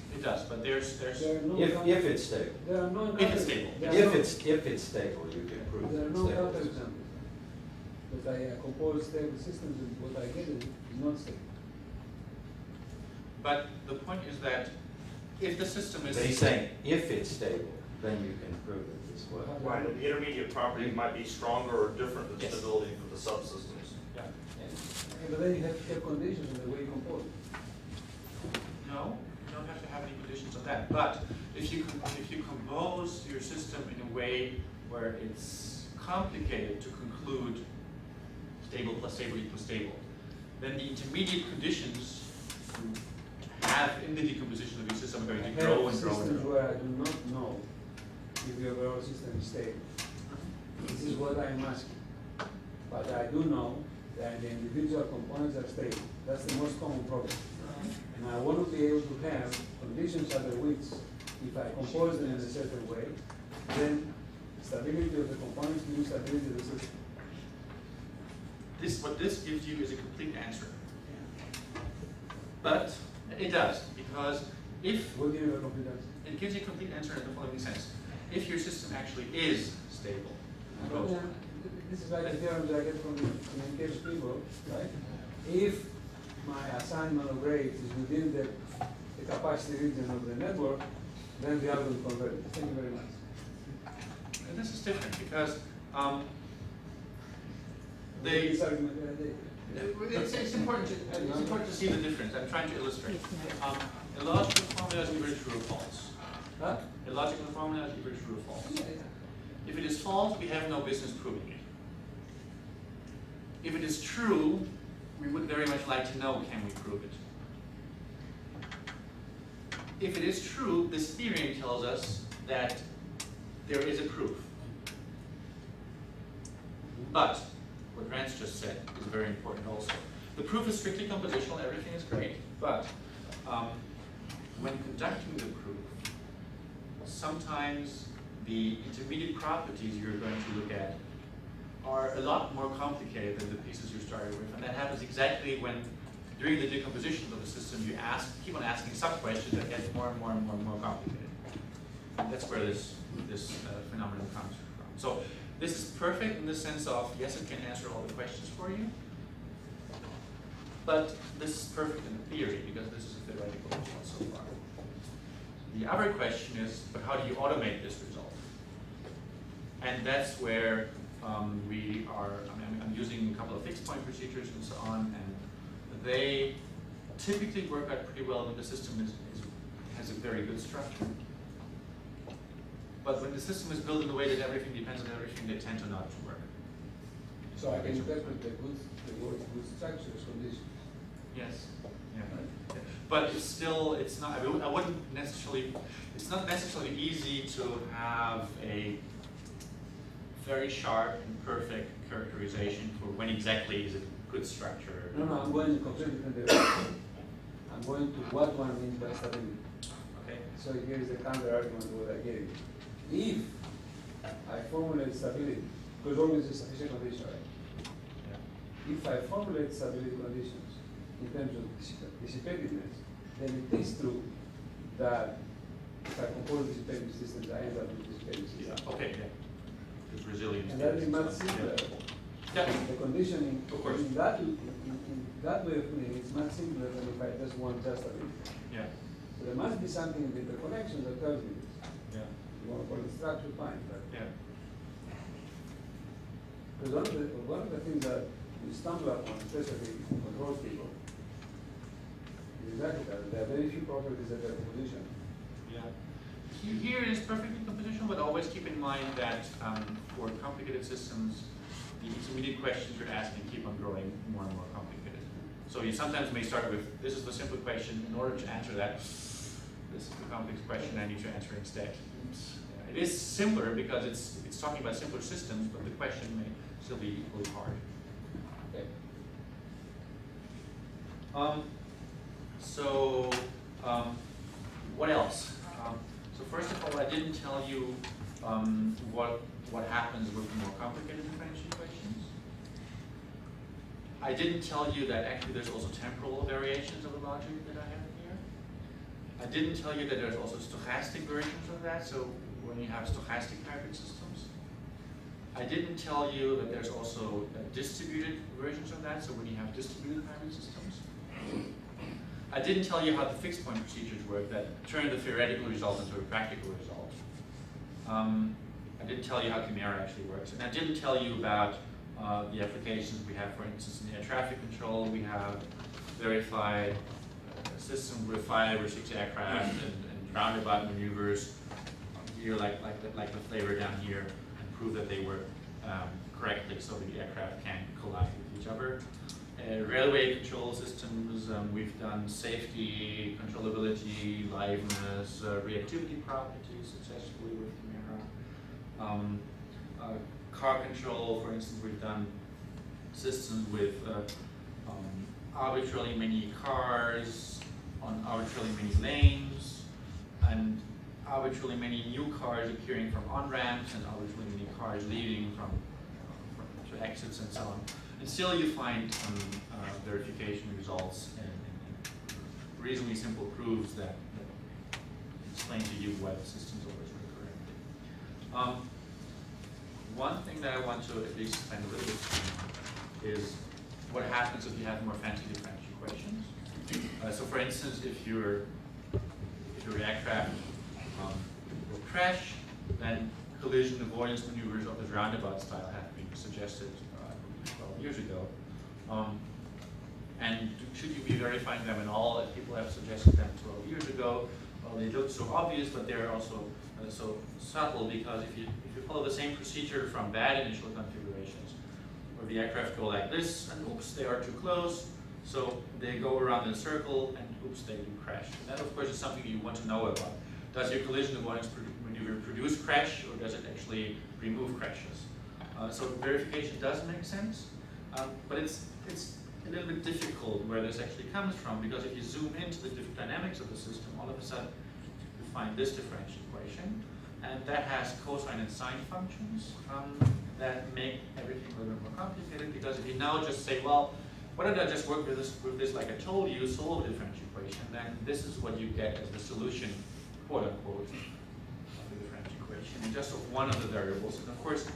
But there's If it's stable. There are no if it's stable. If it's stable, you can prove There are it's no stable. counterexamples. But I compose stable systems and what I get is not stable. But the point is that if the system is But he's saying if it's stable, then you can prove it as well. Right, and the intermediate property might be stronger or different than Yes. stability for the subsystems. yeah. Okay, but then you have to have conditions in the way you compose. No, you don't have to have any conditions on that. But if you compose your system in a way where it's complicated to conclude stable plus stable equals stable, then the intermediate conditions you have in the decomposition of your system are going to grow and grow and systems grow. where I do not know if your overall system is stable. This is what I'm asking. But I do know that the individual components are stable. That's the most common problem. And I want to be able to have conditions under which, if I compose them in a certain way, then stability of the components gives stability of the system. What this gives you is a complete answer. But it does, because if What do you have a complete answer? it gives you a complete answer in the following sense. If your system actually is stable, Well, this is like the theorem that I get from the communication people, right? If my assignment of rates is within the capacity region of the network, then the algorithm converges. Thank you very much. and this is different because This argument, it's important to see the difference. I'm trying to illustrate. A logical formula is either true or false. huh? A logical formula is either true or false. Yeah. If it is false, we have no business proving it. If it is true, we would very much like to know, can we prove it? If it is true, this theorem tells us that there is a proof. But what Rance just said is very important also. The proof is strictly compositional, everything is great, but when conducting the proof, sometimes the intermediate properties you're going to look at are a lot more complicated than the pieces you started with, and that happens exactly when during the decomposition of the system, you keep on asking sub-questions that get more and more and more and more complicated. And that's where this phenomenon comes from. So this is perfect in the sense of, yes, it can answer all the questions for you, but this is perfect in theory because this is a theoretical result so far. The other question is, but how do you automate this result? And that's where we are, I'm using a couple of fixed point procedures and so on, and they typically work out pretty well when the system has a very good structure. But when the system is built in a way that everything depends on everything, they tend to not work. So I can interpret the word good structure as conditions. Yes. Yeah. But it's not, I wouldn't necessarily, it's not necessarily easy to have a very sharp and perfect characterization for when exactly is it good structure. No, I'm going in completely different direction. I'm going to what one means by stability. Okay. So here is the counter argument to what I gave you. If I formulate stability, because always a sufficient condition, right? Yeah. If I formulate stability conditions in terms of dissipativeness, then it is true that if I compose dissipative systems, I end up with dissipative systems. Yeah. Okay. Yeah. There's resilience. And that is much simpler. Yeah. The conditioning Of course. in that way of putting it, it's much simpler than if I just want just stability. Yeah. So there must be something in the interconnection that tells me this. Yeah. You want to call it structure, fine, but Yeah. because one of the things that you stumble upon, especially control people, is exactly that. There are very few properties that are composition. Yeah. Here is perfectly compositional, but always keep in mind that for complicated systems, the intermediate questions you're asking keep on growing more and more complicated. So you sometimes may start with, this is the simple question. In order to answer that, this is the complex question I need to answer instead. It is simpler because it's talking about simpler systems, but the question may still be equally hard. Okay. What else? So first of all, I didn't tell you what happens with more complicated differential equations. I didn't tell you that actually there's also temporal variations of the logic that I have here. I didn't tell you that there's also stochastic versions of that, so when you have stochastic hybrid systems. I didn't tell you that there's also distributed versions of that, so when you have distributed hybrid systems. I didn't tell you how the fixed point procedures work that turn the theoretical result into a practical result. I didn't tell you how KeYmaera actually works. And I didn't tell you about the applications we have, for instance, in air traffic control. We have verified systems with 5 or 6 aircraft and roundabout maneuvers here, like the flavor down here, and prove that they work correctly so the aircraft can collide with each other. Railway control systems, we've done safety, controllability, liveness, reactivity properties successfully with KeYmaera. Car control, for instance, we've done systems with arbitrarily many cars on arbitrarily many lanes, and arbitrarily many new cars appearing from on-ramps, and arbitrarily many cars leaving from exits and so on. And still you find verification results and reasonably simple proofs that explain to you why the systems always work correctly. One thing that I want to at least spend a little bit of time on is what happens if you have more fancy differential equations. So for instance, if your aircraft will crash, then collision avoidance maneuvers of the roundabout style have been suggested 12 years ago. And should you be verifying them at all? If people have suggested them 12 years ago, well, they look so obvious, but they're also so subtle, because if you follow the same procedure from bad initial configurations, where the aircraft go like this, and oops, they are too close, so they go around in a circle, and oops, they do crash. And that, of course, is something you want to know about. Does your collision avoidance maneuver produce crash, or does it actually remove crashes? So verification does make sense, but it's a little bit difficult where this actually comes from, because if you zoom into the dynamics of the system, all of a sudden you find this differential equation, and that has cosine and sine functions that make everything a little bit more complicated, because if you now just say, well, Why don't I just work with this like I told you, solve a differential equation, then this is what you get as the solution, quote unquote, of the differential equation, and just of one of the variables. And of course,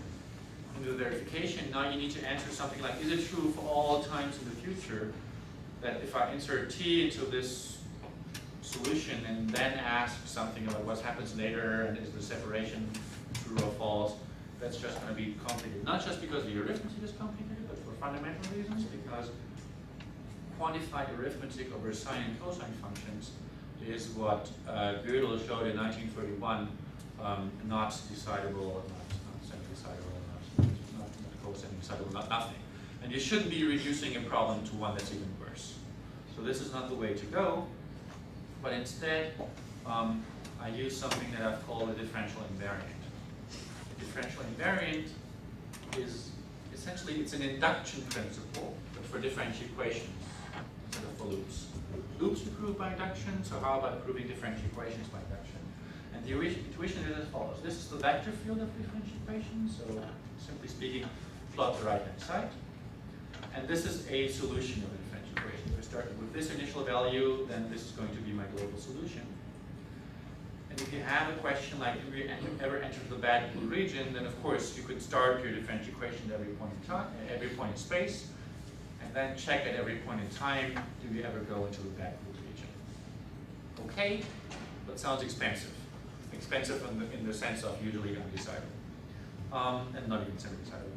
in the verification, now you need to answer something like, is it true for all times in the future that if I insert t into this solution and then ask something about what happens later and is the separation true or false, that's just going to be complicated. Not just because the arithmetic is complicated, but for fundamental reasons, because quantified arithmetic over sine and cosine functions is what Gödel showed in 1931, not decidable, not semi-decidable, not co-semi-decidable, not nothing. And you shouldn't be reducing a problem to one that's even worse. So this is not the way to go, but instead I use something that I've called a differential invariant. A differential invariant is essentially, it's an induction principle, but for differential equations instead of for loops. Loops you prove by induction, so how about proving differential equations by induction? And the intuition is as follows. This is the vector field of differential equations, so simply speaking, plot the right-hand side. And this is a solution of a differential equation. If I start with this initial value, then this is going to be my global solution. And if you have a question like, do we ever enter the bad blue region, then of course you could start your differential equation at every point in time, every point in space, and then check at every point in time, do we ever go into the bad blue region? Okay, but sounds expensive. Expensive in the sense of usually undecidable, and not even semi-decidable.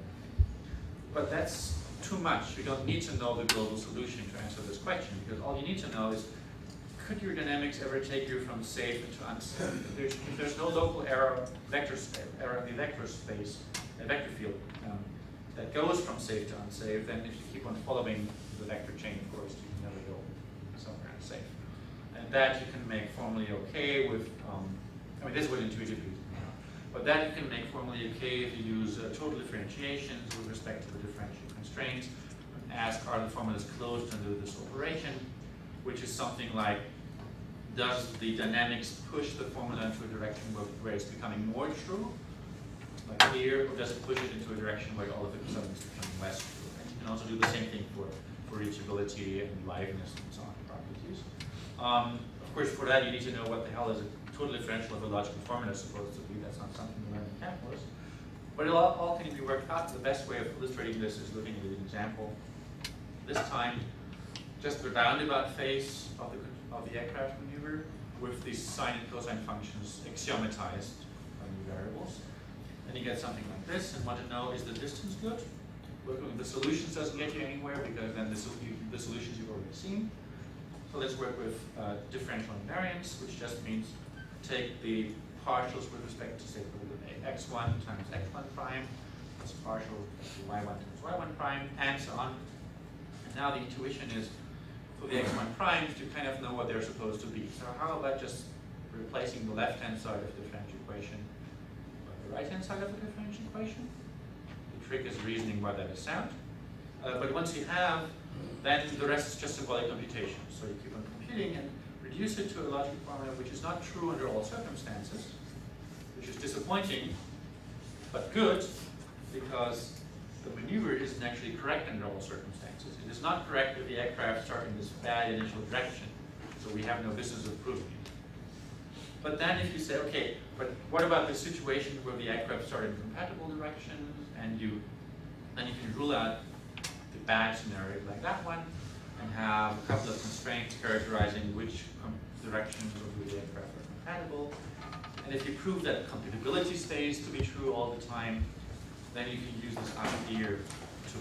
But that's too much. You don't need to know the global solution to answer this question, because all you need to know is, could your dynamics ever take you from safe into unsafe? If there's no local error in the vector space, a vector field that goes from safe to unsafe, then if you keep on following the vector chain, of course, you can never go somewhere unsafe. And that you can make formally okay with, I mean, this was intuitively, but that you can make formally okay if you use total differentiations with respect to the differential constraints, and ask, are the formulas closed under this operation, which is something like, does the dynamics push the formula into a direction where it's becoming more true, like here, or does it push it into a direction where all of it suddenly is becoming less true? And you can also do the same thing for reachability and liveness and so on properties. Of course, for that you need to know what the hell is a total differential of a logical formula supposed to be. That's not something you learn in calculus. But it all can be worked out. The best way of illustrating this is looking at an example. This time, just the roundabout phase of the aircraft maneuver with these sine and cosine functions axiomatized by new variables. Then you get something like this, and want to know, is the distance good? Working with the solutions doesn't get you anywhere, because then the solutions you've already seen. So let's work with differential invariance, which just means take the partials with respect to, say, x1 times x1 prime, plus partial to y1 times y1 prime, and so on. And now the intuition is, for the x1 primes, to kind of know what they're supposed to be. So how about just replacing the left-hand side of the differential equation by the right-hand side of the differential equation? The trick is reasoning why that is sound. But once you have, then the rest is just symbolic computation. So you keep on computing and reduce it to a logical formula which is not true under all circumstances, which is disappointing, but good, because the maneuver isn't actually correct under all circumstances. It is not correct if the aircraft start in this bad initial direction, so we have no business of proving it. But then if you say, okay, but what about the situation where the aircraft start in compatible directions, and then you can rule out the bad scenario like that one, and have a couple of constraints characterizing which directions of the aircraft are compatible. And if you prove that compatibility stays to be true all the time, then you can use this idea to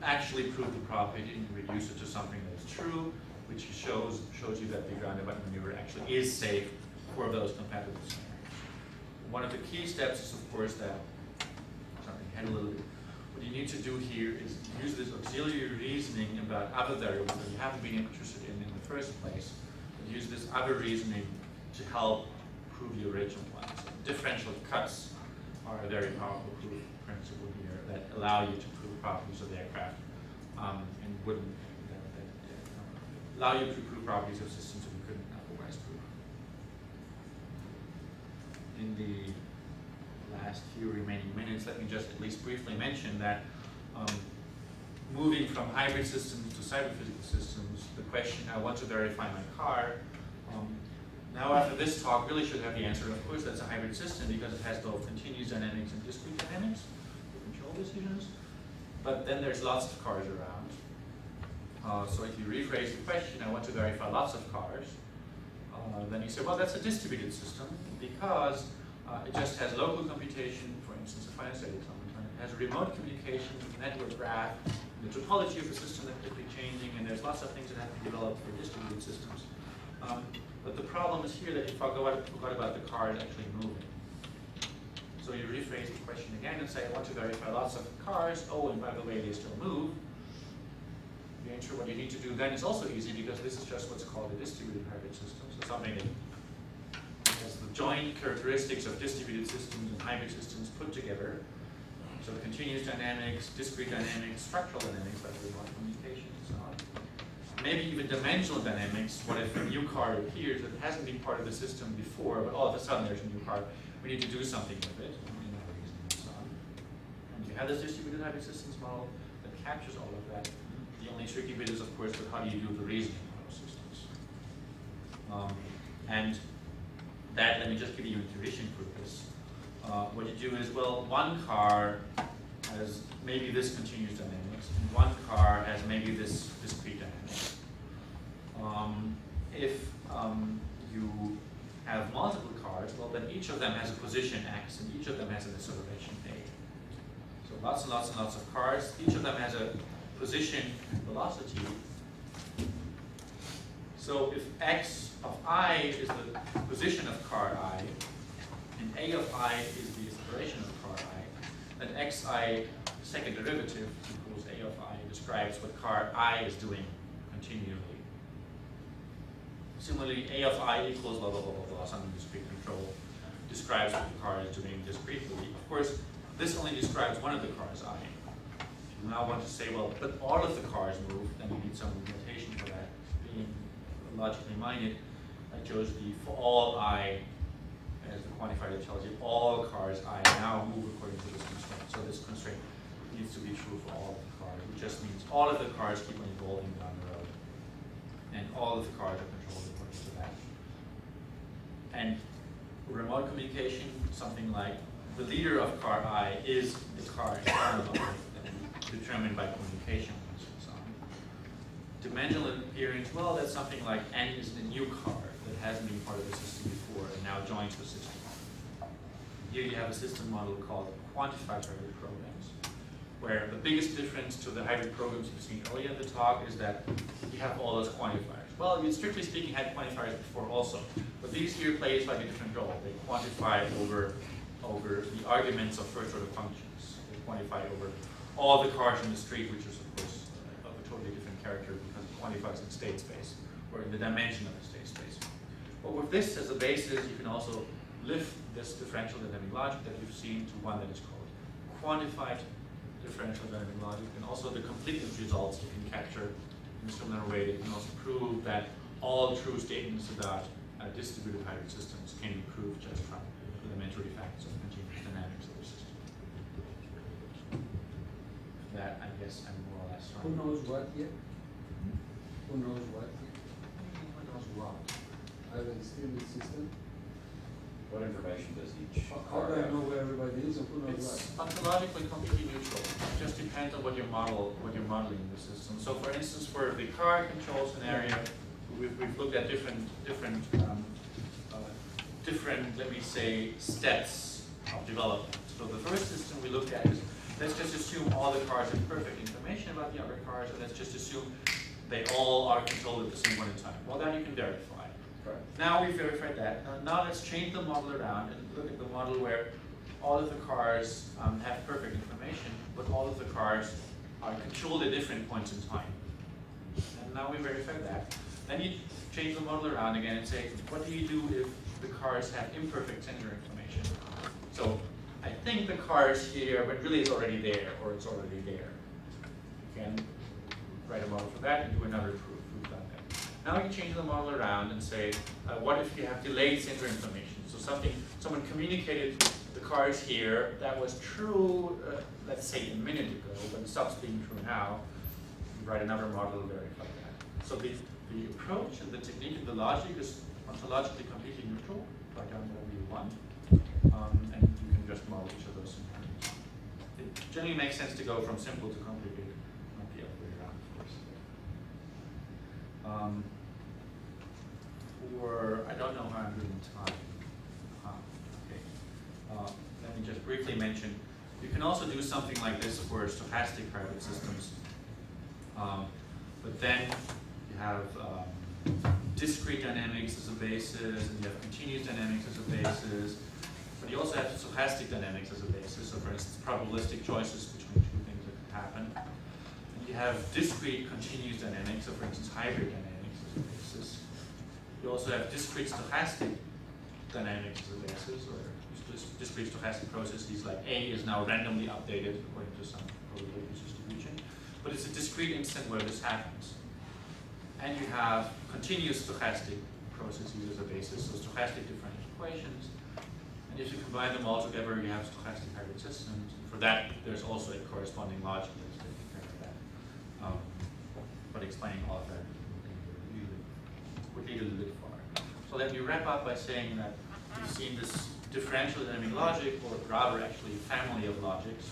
actually prove the property and reduce it to something that's true, which shows you that the roundabout maneuver actually is safe for those compatible scenarios. One of the key steps is, of course, that, jumping ahead a little bit, what you need to do here is use this auxiliary reasoning about other variables that you haven't been interested in the first place, and use this other reasoning to help prove the original one. So differential cuts are a very powerful proof principle here that allow you to prove properties of the aircraft and wouldn't allow you to prove properties of systems that you couldn't otherwise prove. In the last few remaining minutes, let me just at least briefly mention that moving from hybrid systems to cyber-physical systems, the question, I want to verify my car. Now after this talk, really should have the answer. Of course, that's a hybrid system because it has both continuous dynamics and discrete dynamics for control decisions. But then there's lots of cars around. So if you rephrase the question, I want to verify lots of cars, then you say, well, that's a distributed system because it just has local computation, for instance, a finite state automaton. It has a remote communication network graph, the topology of the system that could be changing, and there's lots of things that have to be developed for distributed systems. But the problem is here that you forgot about the cars actually moving. So you rephrase the question again and say, I want to verify lots of cars. Oh, and by the way, they still move. The answer, what you need to do then is also easy because this is just what's called a distributed hybrid system. So something that has the joint characteristics of distributed systems and hybrid systems put together. So continuous dynamics, discrete dynamics, structural dynamics, like remote communication and so on. Maybe even dimensional dynamics. What if a new car appears that hasn't been part of the system before, but all of a sudden there's a new car. We need to do something with it, and so on. And you have this distributed hybrid systems model that captures all of that. The only tricky bit is, of course, but how do you do the reasoning on those systems? And that, let me just give you an intuition for this. What you do is, well, one car has maybe this continuous dynamics, and one car has maybe this discrete dynamics. If you have multiple cars, well, then each of them has a position x, and each of them has an acceleration a. So lots and lots and lots of cars. Each of them has a position velocity. So if x of I is the position of car I, and a of I is the acceleration of car I, then xi second derivative equals a of I describes what car I is doing continually. Similarly, a of I equals blah, blah, blah, blah, blah, some discrete control describes what the car is doing discretely. Of course, this only describes one of the cars I. If you now want to say, well, but all of the cars move, then we need some notation for that. Being logically minded, I chose the for all I as the quantifier that tells you all cars I now move according to this constraint. So this constraint needs to be true for all of the cars, which just means all of the cars keep on evolving down the road. And all of the cars are controlled according to that. And remote communication, something like the leader of car I is the car in front of it, determined by communication links and so on. Dimensional appearance, well, that's something like N is the new car that hasn't been part of the system before and now joins the system. Here you have a system model called quantified hybrid programs, where the biggest difference to the hybrid programs you've seen earlier in the talk is that you have all those quantifiers. Well, you strictly speaking had quantifiers before also, but these here play a slightly different role. They quantify over the arguments of first order functions. They quantify over all the cars in the street, which is of course of a totally different character because it quantifies in state space, or in the dimension of the state space. But with this as a basis, you can also lift this differential dynamic logic that you've seen to one that is called quantified differential dynamic logic, and also the completeness results you can capture in a similar way that you can also prove that all true statements about distributed hybrid systems can be proved just from elementary facts of continuous dynamics of the system. That, I guess, I'm more or less Who knows what yet? Who knows what yet? Who knows what? Are they still in the system? What information does each How car do I have? know where everybody is and who knows It's what? ontologically completely neutral. It just depends on what you're modeling in the system. So, for instance, for the car control scenario, we've looked at different, let me say, steps of development. So the first system we looked at is, let's just assume all the cars have perfect information about the other cars, and let's just assume they all are controlled at the same point in time. Well, that you can verify. Right. Now we've verified that. Now let's change the model around and look at the model where all of the cars have perfect information, but all of the cars are controlled at different points in time. And now we verified that. Then you change the model around again and say, what do you do if the cars have imperfect sensor information? So I think the car is here, but really it's already there, or it's already there. You can write a model for that and do another proof. We've done that. Now you change the model around and say, what if you have delayed sensor information? So someone communicated the car is here. That was true, let's say a minute ago, but it stops being true now. You write another model to verify that. So the approach and the technique and the logic is ontologically completely neutral. Write down whatever you want. And you can just model each of those scenarios. It generally makes sense to go from simple to complicated, not the other way around, of course. I don't know how I'm doing time. Okay. Let me just briefly mention, you can also do something like this for stochastic hybrid systems. But then you have discrete dynamics as a basis, and you have continuous dynamics as a basis. But you also have stochastic dynamics as a basis. So for instance, probabilistic choices between two things that could happen. And you have discrete continuous dynamics, so for instance, hybrid dynamics as a basis. You also have discrete stochastic dynamics as a basis, or discrete stochastic processes like A is now randomly updated according to some probability distribution. But it's a discrete instant where this happens. And you have continuous stochastic processes as a basis, so stochastic differential equations. And if you combine them all together, you have stochastic hybrid systems. And for that, there's also a corresponding logic that's taking care of that. But explaining all of that would lead a little bit far. So let me wrap up by saying that we've seen this differential dynamic logic, or rather actually family of logics,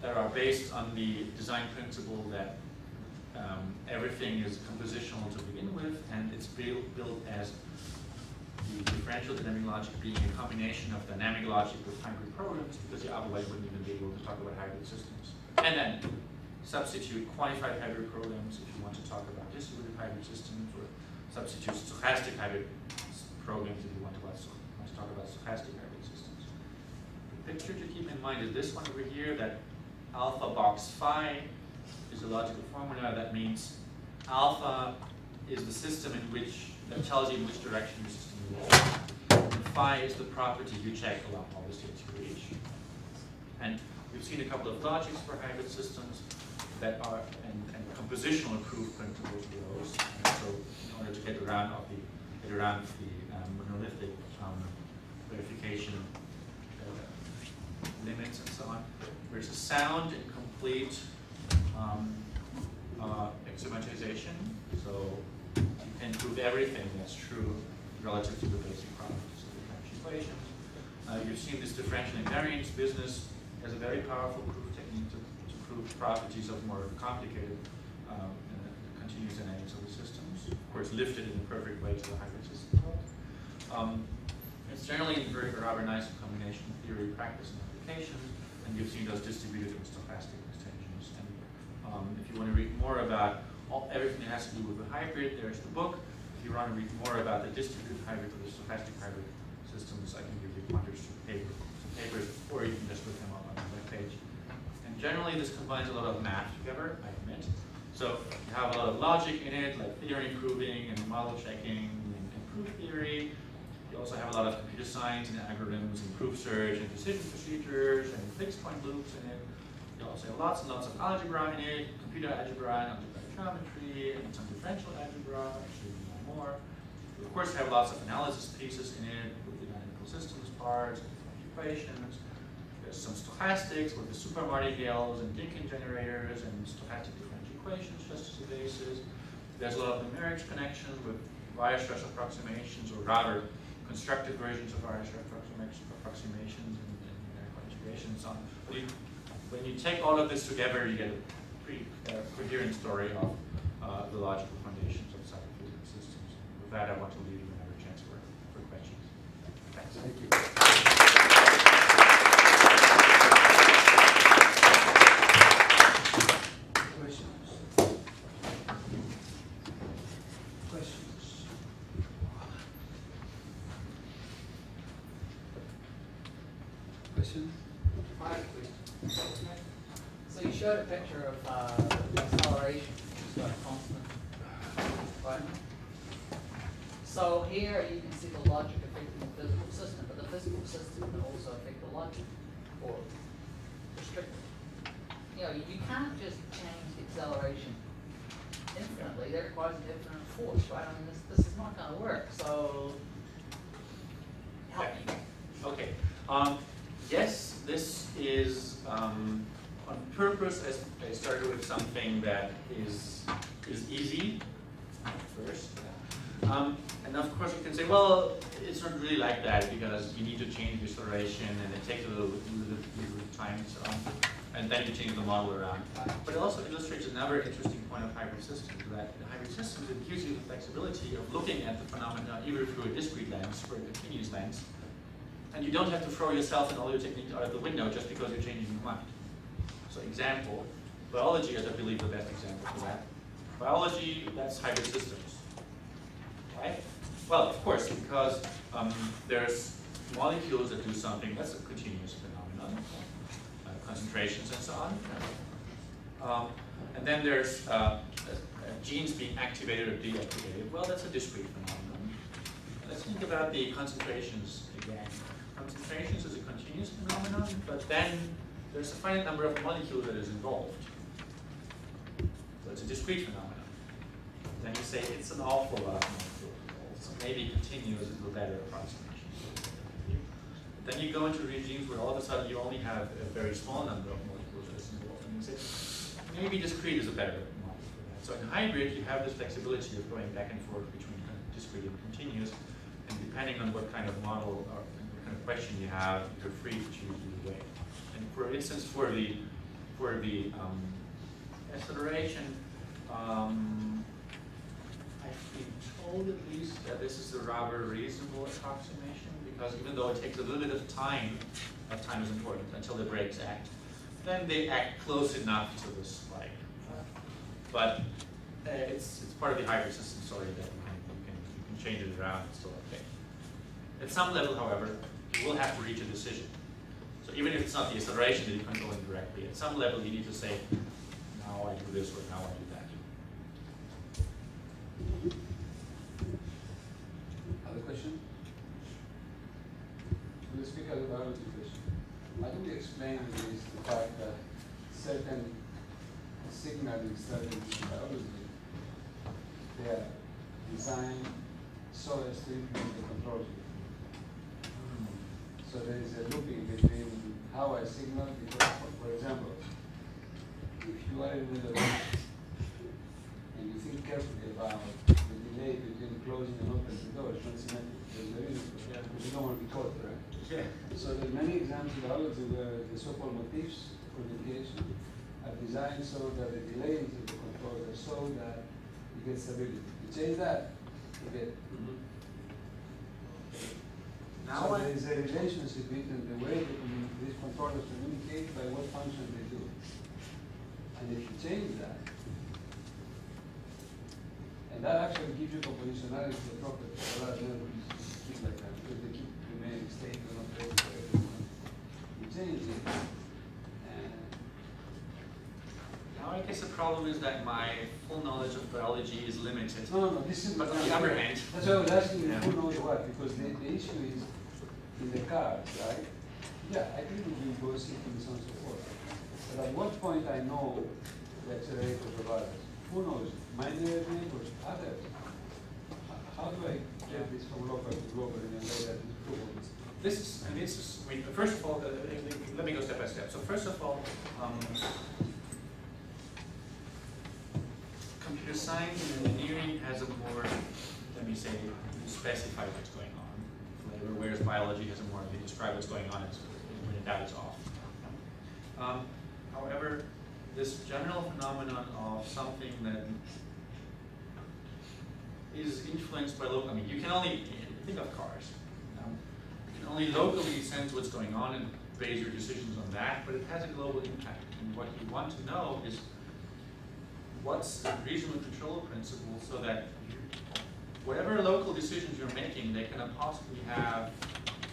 that are based on the design principle that everything is compositional to begin with, and it's built as the differential dynamic logic being a combination of dynamic logic with hybrid programs, because you otherwise wouldn't even be able to talk about hybrid systems. And then substitute quantified hybrid programs if you want to talk about distributed hybrid systems, or substitute stochastic hybrid programs if you want to talk about stochastic hybrid systems. The picture to keep in mind is this one over here, that alpha box phi is a logical formula. That means alpha is the system that tells you in which direction your system moves. And phi is the property you check along all the states you reach. And we've seen a couple of logics for hybrid systems that are, and compositional proof principles for those. And so in order to get around the monolithic verification limits and so on, there's a sound and complete axiomatization. So you can prove everything that's true relative to the basic properties of differential equations. You've seen this differential invariance business as a very powerful proof technique to prove properties of more complicated continuous dynamics of the systems. Of course, lifted in a perfect way to the hybrid system world. It's generally a very rather nice combination of theory, practice, and application. And you've seen those distributed and stochastic extensions. And if you want to read more about everything that has to do with the hybrid, there's the book. If you want to read more about the distributed hybrid or the stochastic hybrid systems, I can give you pointers to papers, or you can just look them up on the webpage. And generally, this combines a lot of math together, I admit. So you have a lot of logic in it, like theory proving and model checking and proof theory. You also have a lot of computer science and algorithms and proof search and decision procedures and fixed point loops in it. You also have lots and lots of algebra in it, computer algebra and algebraic geometry, and some differential algebra, actually more. You of course have lots of analysis pieces in it with the dynamical systems parts and equations. There's some stochastics with the super martingales and Dynkin generators and stochastic differential equations just as a basis. There's a lot of numerics connection with Weierstrass approximations, or rather constructed versions of Weierstrass approximations and numerical integration and so on. When you take all of this together, you get a pretty coherent story of the logical foundations of psychophysical systems. With that, I want to leave you another chance for questions. Thanks. Thank you. Question? So you showed a picture of the acceleration, which is got a constant, right? So here you can see the logic affecting the physical system, but the physical system can also affect the logic, or restrict it. You know, you can't just change the acceleration infinitely. That requires an infinite force, right? I mean, this is not going to work. So help me. Okay. Yes, this is on purpose. I started with something that is easy first. And of course you can say, well, it's not really like that because you need to change the acceleration and it takes a little time and so on. And then you change the model around. But it also illustrates another interesting point of hybrid systems, that in hybrid systems it gives you the flexibility of looking at the phenomena either through a discrete lens or a continuous lens. And you don't have to throw yourself and all your techniques out of the window just because you're changing your mind. So example, biology is, I believe, the best example for that. Biology, that's hybrid systems. Right? Well, of course, because there's molecules that do something, that's a continuous phenomenon, concentrations and so on. And then there's genes being activated or deactivated. Well, that's a discrete phenomenon. Let's think about the concentrations again. Concentrations is a continuous phenomenon, but then there's a finite number of molecules that is involved. So it's a discrete phenomenon. Then you say it's an awful lot of molecules involved. So maybe continuous is a better approximation. Then you go into regimes where all of a sudden you only have a very small number of molecules that is involved. And you say, maybe discrete is a better model for that. So in hybrid, you have this flexibility of going back and forth between discrete and continuous. And depending on what kind of model or what kind of question you have, you're free to choose either way. And for instance, for the acceleration, I've been told at least that this is a rather reasonable approximation, because even though it takes a little bit of time is important until the brakes act, then they act close enough to the spike. But it's part of the hybrid system story that you can change it around. It's still okay. At some level, however, you will have to reach a decision. So even if it's not the acceleration that you're controlling directly, at some level you need to say, now I do this or now I do that. Other question? Let's speak of the biology question. How do we explain this, the fact that certain signals in certain biology, they are designed so as to influence the control system? So there is a looping between how I signal, because, for example, if you are in the room and you think carefully about the delay between closing and opening the door, it's not symmetric. There's a reason for that, because you don't want to be caught, right? Yeah. So there are many examples in biology where the so-called motifs for communication are designed so that the delays of the control are so that you get stability. You change that, you get. Now So there is a relationship between the way that these controllers communicate by what function they do. And if you change that, and that actually gives you compositionality property, a lot of things like that, because they keep remaining stable, not breaking for everyone. You change it, and I guess the problem is that my full knowledge of biology is limited. no, this is. But on the other hand, that's why I was asking you Yeah. who knows what, because the issue is in the cars, right? Yeah, I agree with you, both systems and so forth. But at what point I know the accelerators of others? Who knows? My neighbors, others. How do I get this from local to global in a way that is provable? First of all, let me go step by step. So first of all, computer science and engineering has a more, let me say, specify what's going on flavor, whereas biology has a more, they describe what's going on, it's, when in doubt it's off. However, this general phenomenon of something that is influenced by local, I mean, you can only, think of cars. You can only locally sense what's going on and base your decisions on that, but it has a global impact. And what you want to know is what's the reasonable control principle so that whatever local decisions you're making, they cannot possibly have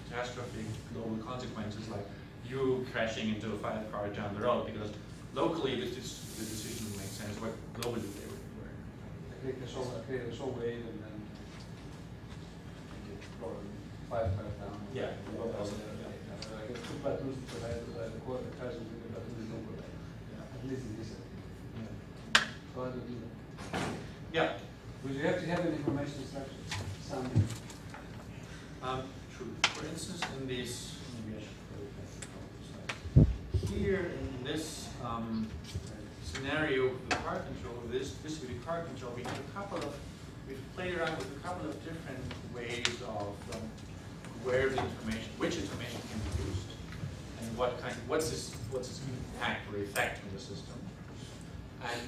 catastrophic global consequences like you crashing into a fire car down the road, because locally the decision will make sense, but globally they were. I create a soul wave and then five down. Yeah. I get two platoons because I record the cars with the platoons don't go back. At least in this area. So how do you do that? Yeah. Because you have to have an information structure. Something. True. For instance, in these, maybe I should here in this scenario with the car control, this distributed car control, we've played around with a couple of different ways of where the information, which information can be used, and what's its impact or effect on the system. And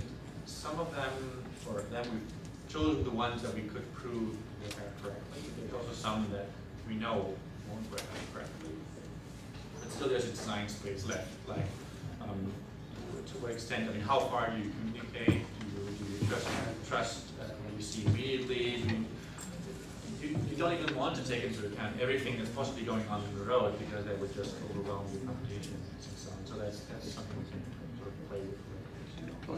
some of them, or them, we've chosen the ones that we could prove they are correctly. There's also some that we know won't work correctly. But still there's a design space left, like to what extent, I mean, how far do you communicate? Do you trust what you see immediately? You don't even want to take into account everything that's possibly going on in the road because that would just overwhelm your computation and so on. So that's something we can sort of play with.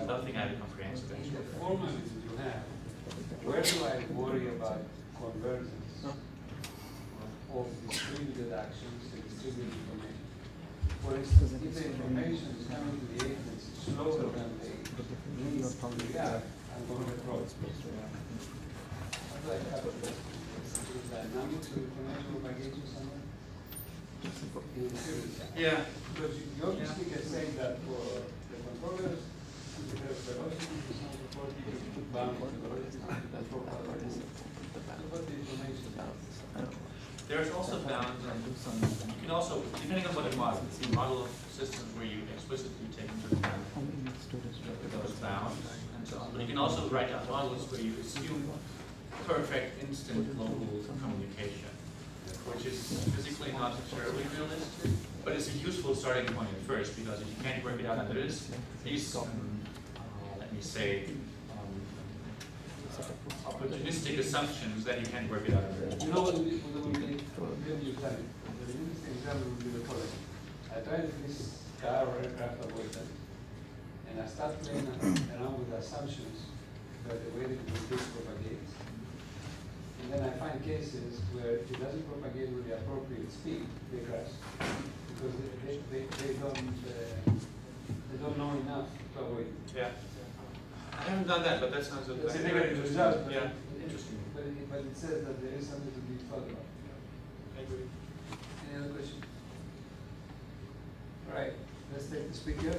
I don't think I have a comprehensive In answer. the formalism you have, where do I worry about convergence of distributed actions and distributed information? For instance, if the information is coming to the agents slower than they need to react, I'm going to approach. How do I capture this? Is dynamic information propagation somewhere? In the series. Yeah. Because you obviously can say that for the controllers, because velocity is not supported, you put bounds on the velocity, control probability. What the information? There's also bounds on some, you can also, depending on what you model systems where you explicitly take into account those bounds and so on. But you can also write out models where you assume perfect instant global communication, which is physically not terribly realistic, but it's a useful starting point at first, because if you can't work it out under these, let me say, opportunistic assumptions, then you can't work it out under. You know what would be really funny? The interesting example would be the following. I try to this car or aircraft avoidance, and I start playing around with assumptions about the way that this propagates. And then I find cases where it doesn't propagate with the appropriate speed, they crash. Because they don't know enough to avoid it. Yeah. I haven't done that, but that sounds That's a negative result. But Yeah, interesting. But it says that there is something to be thought about. I agree. Any other question? All right, let's take the speaker.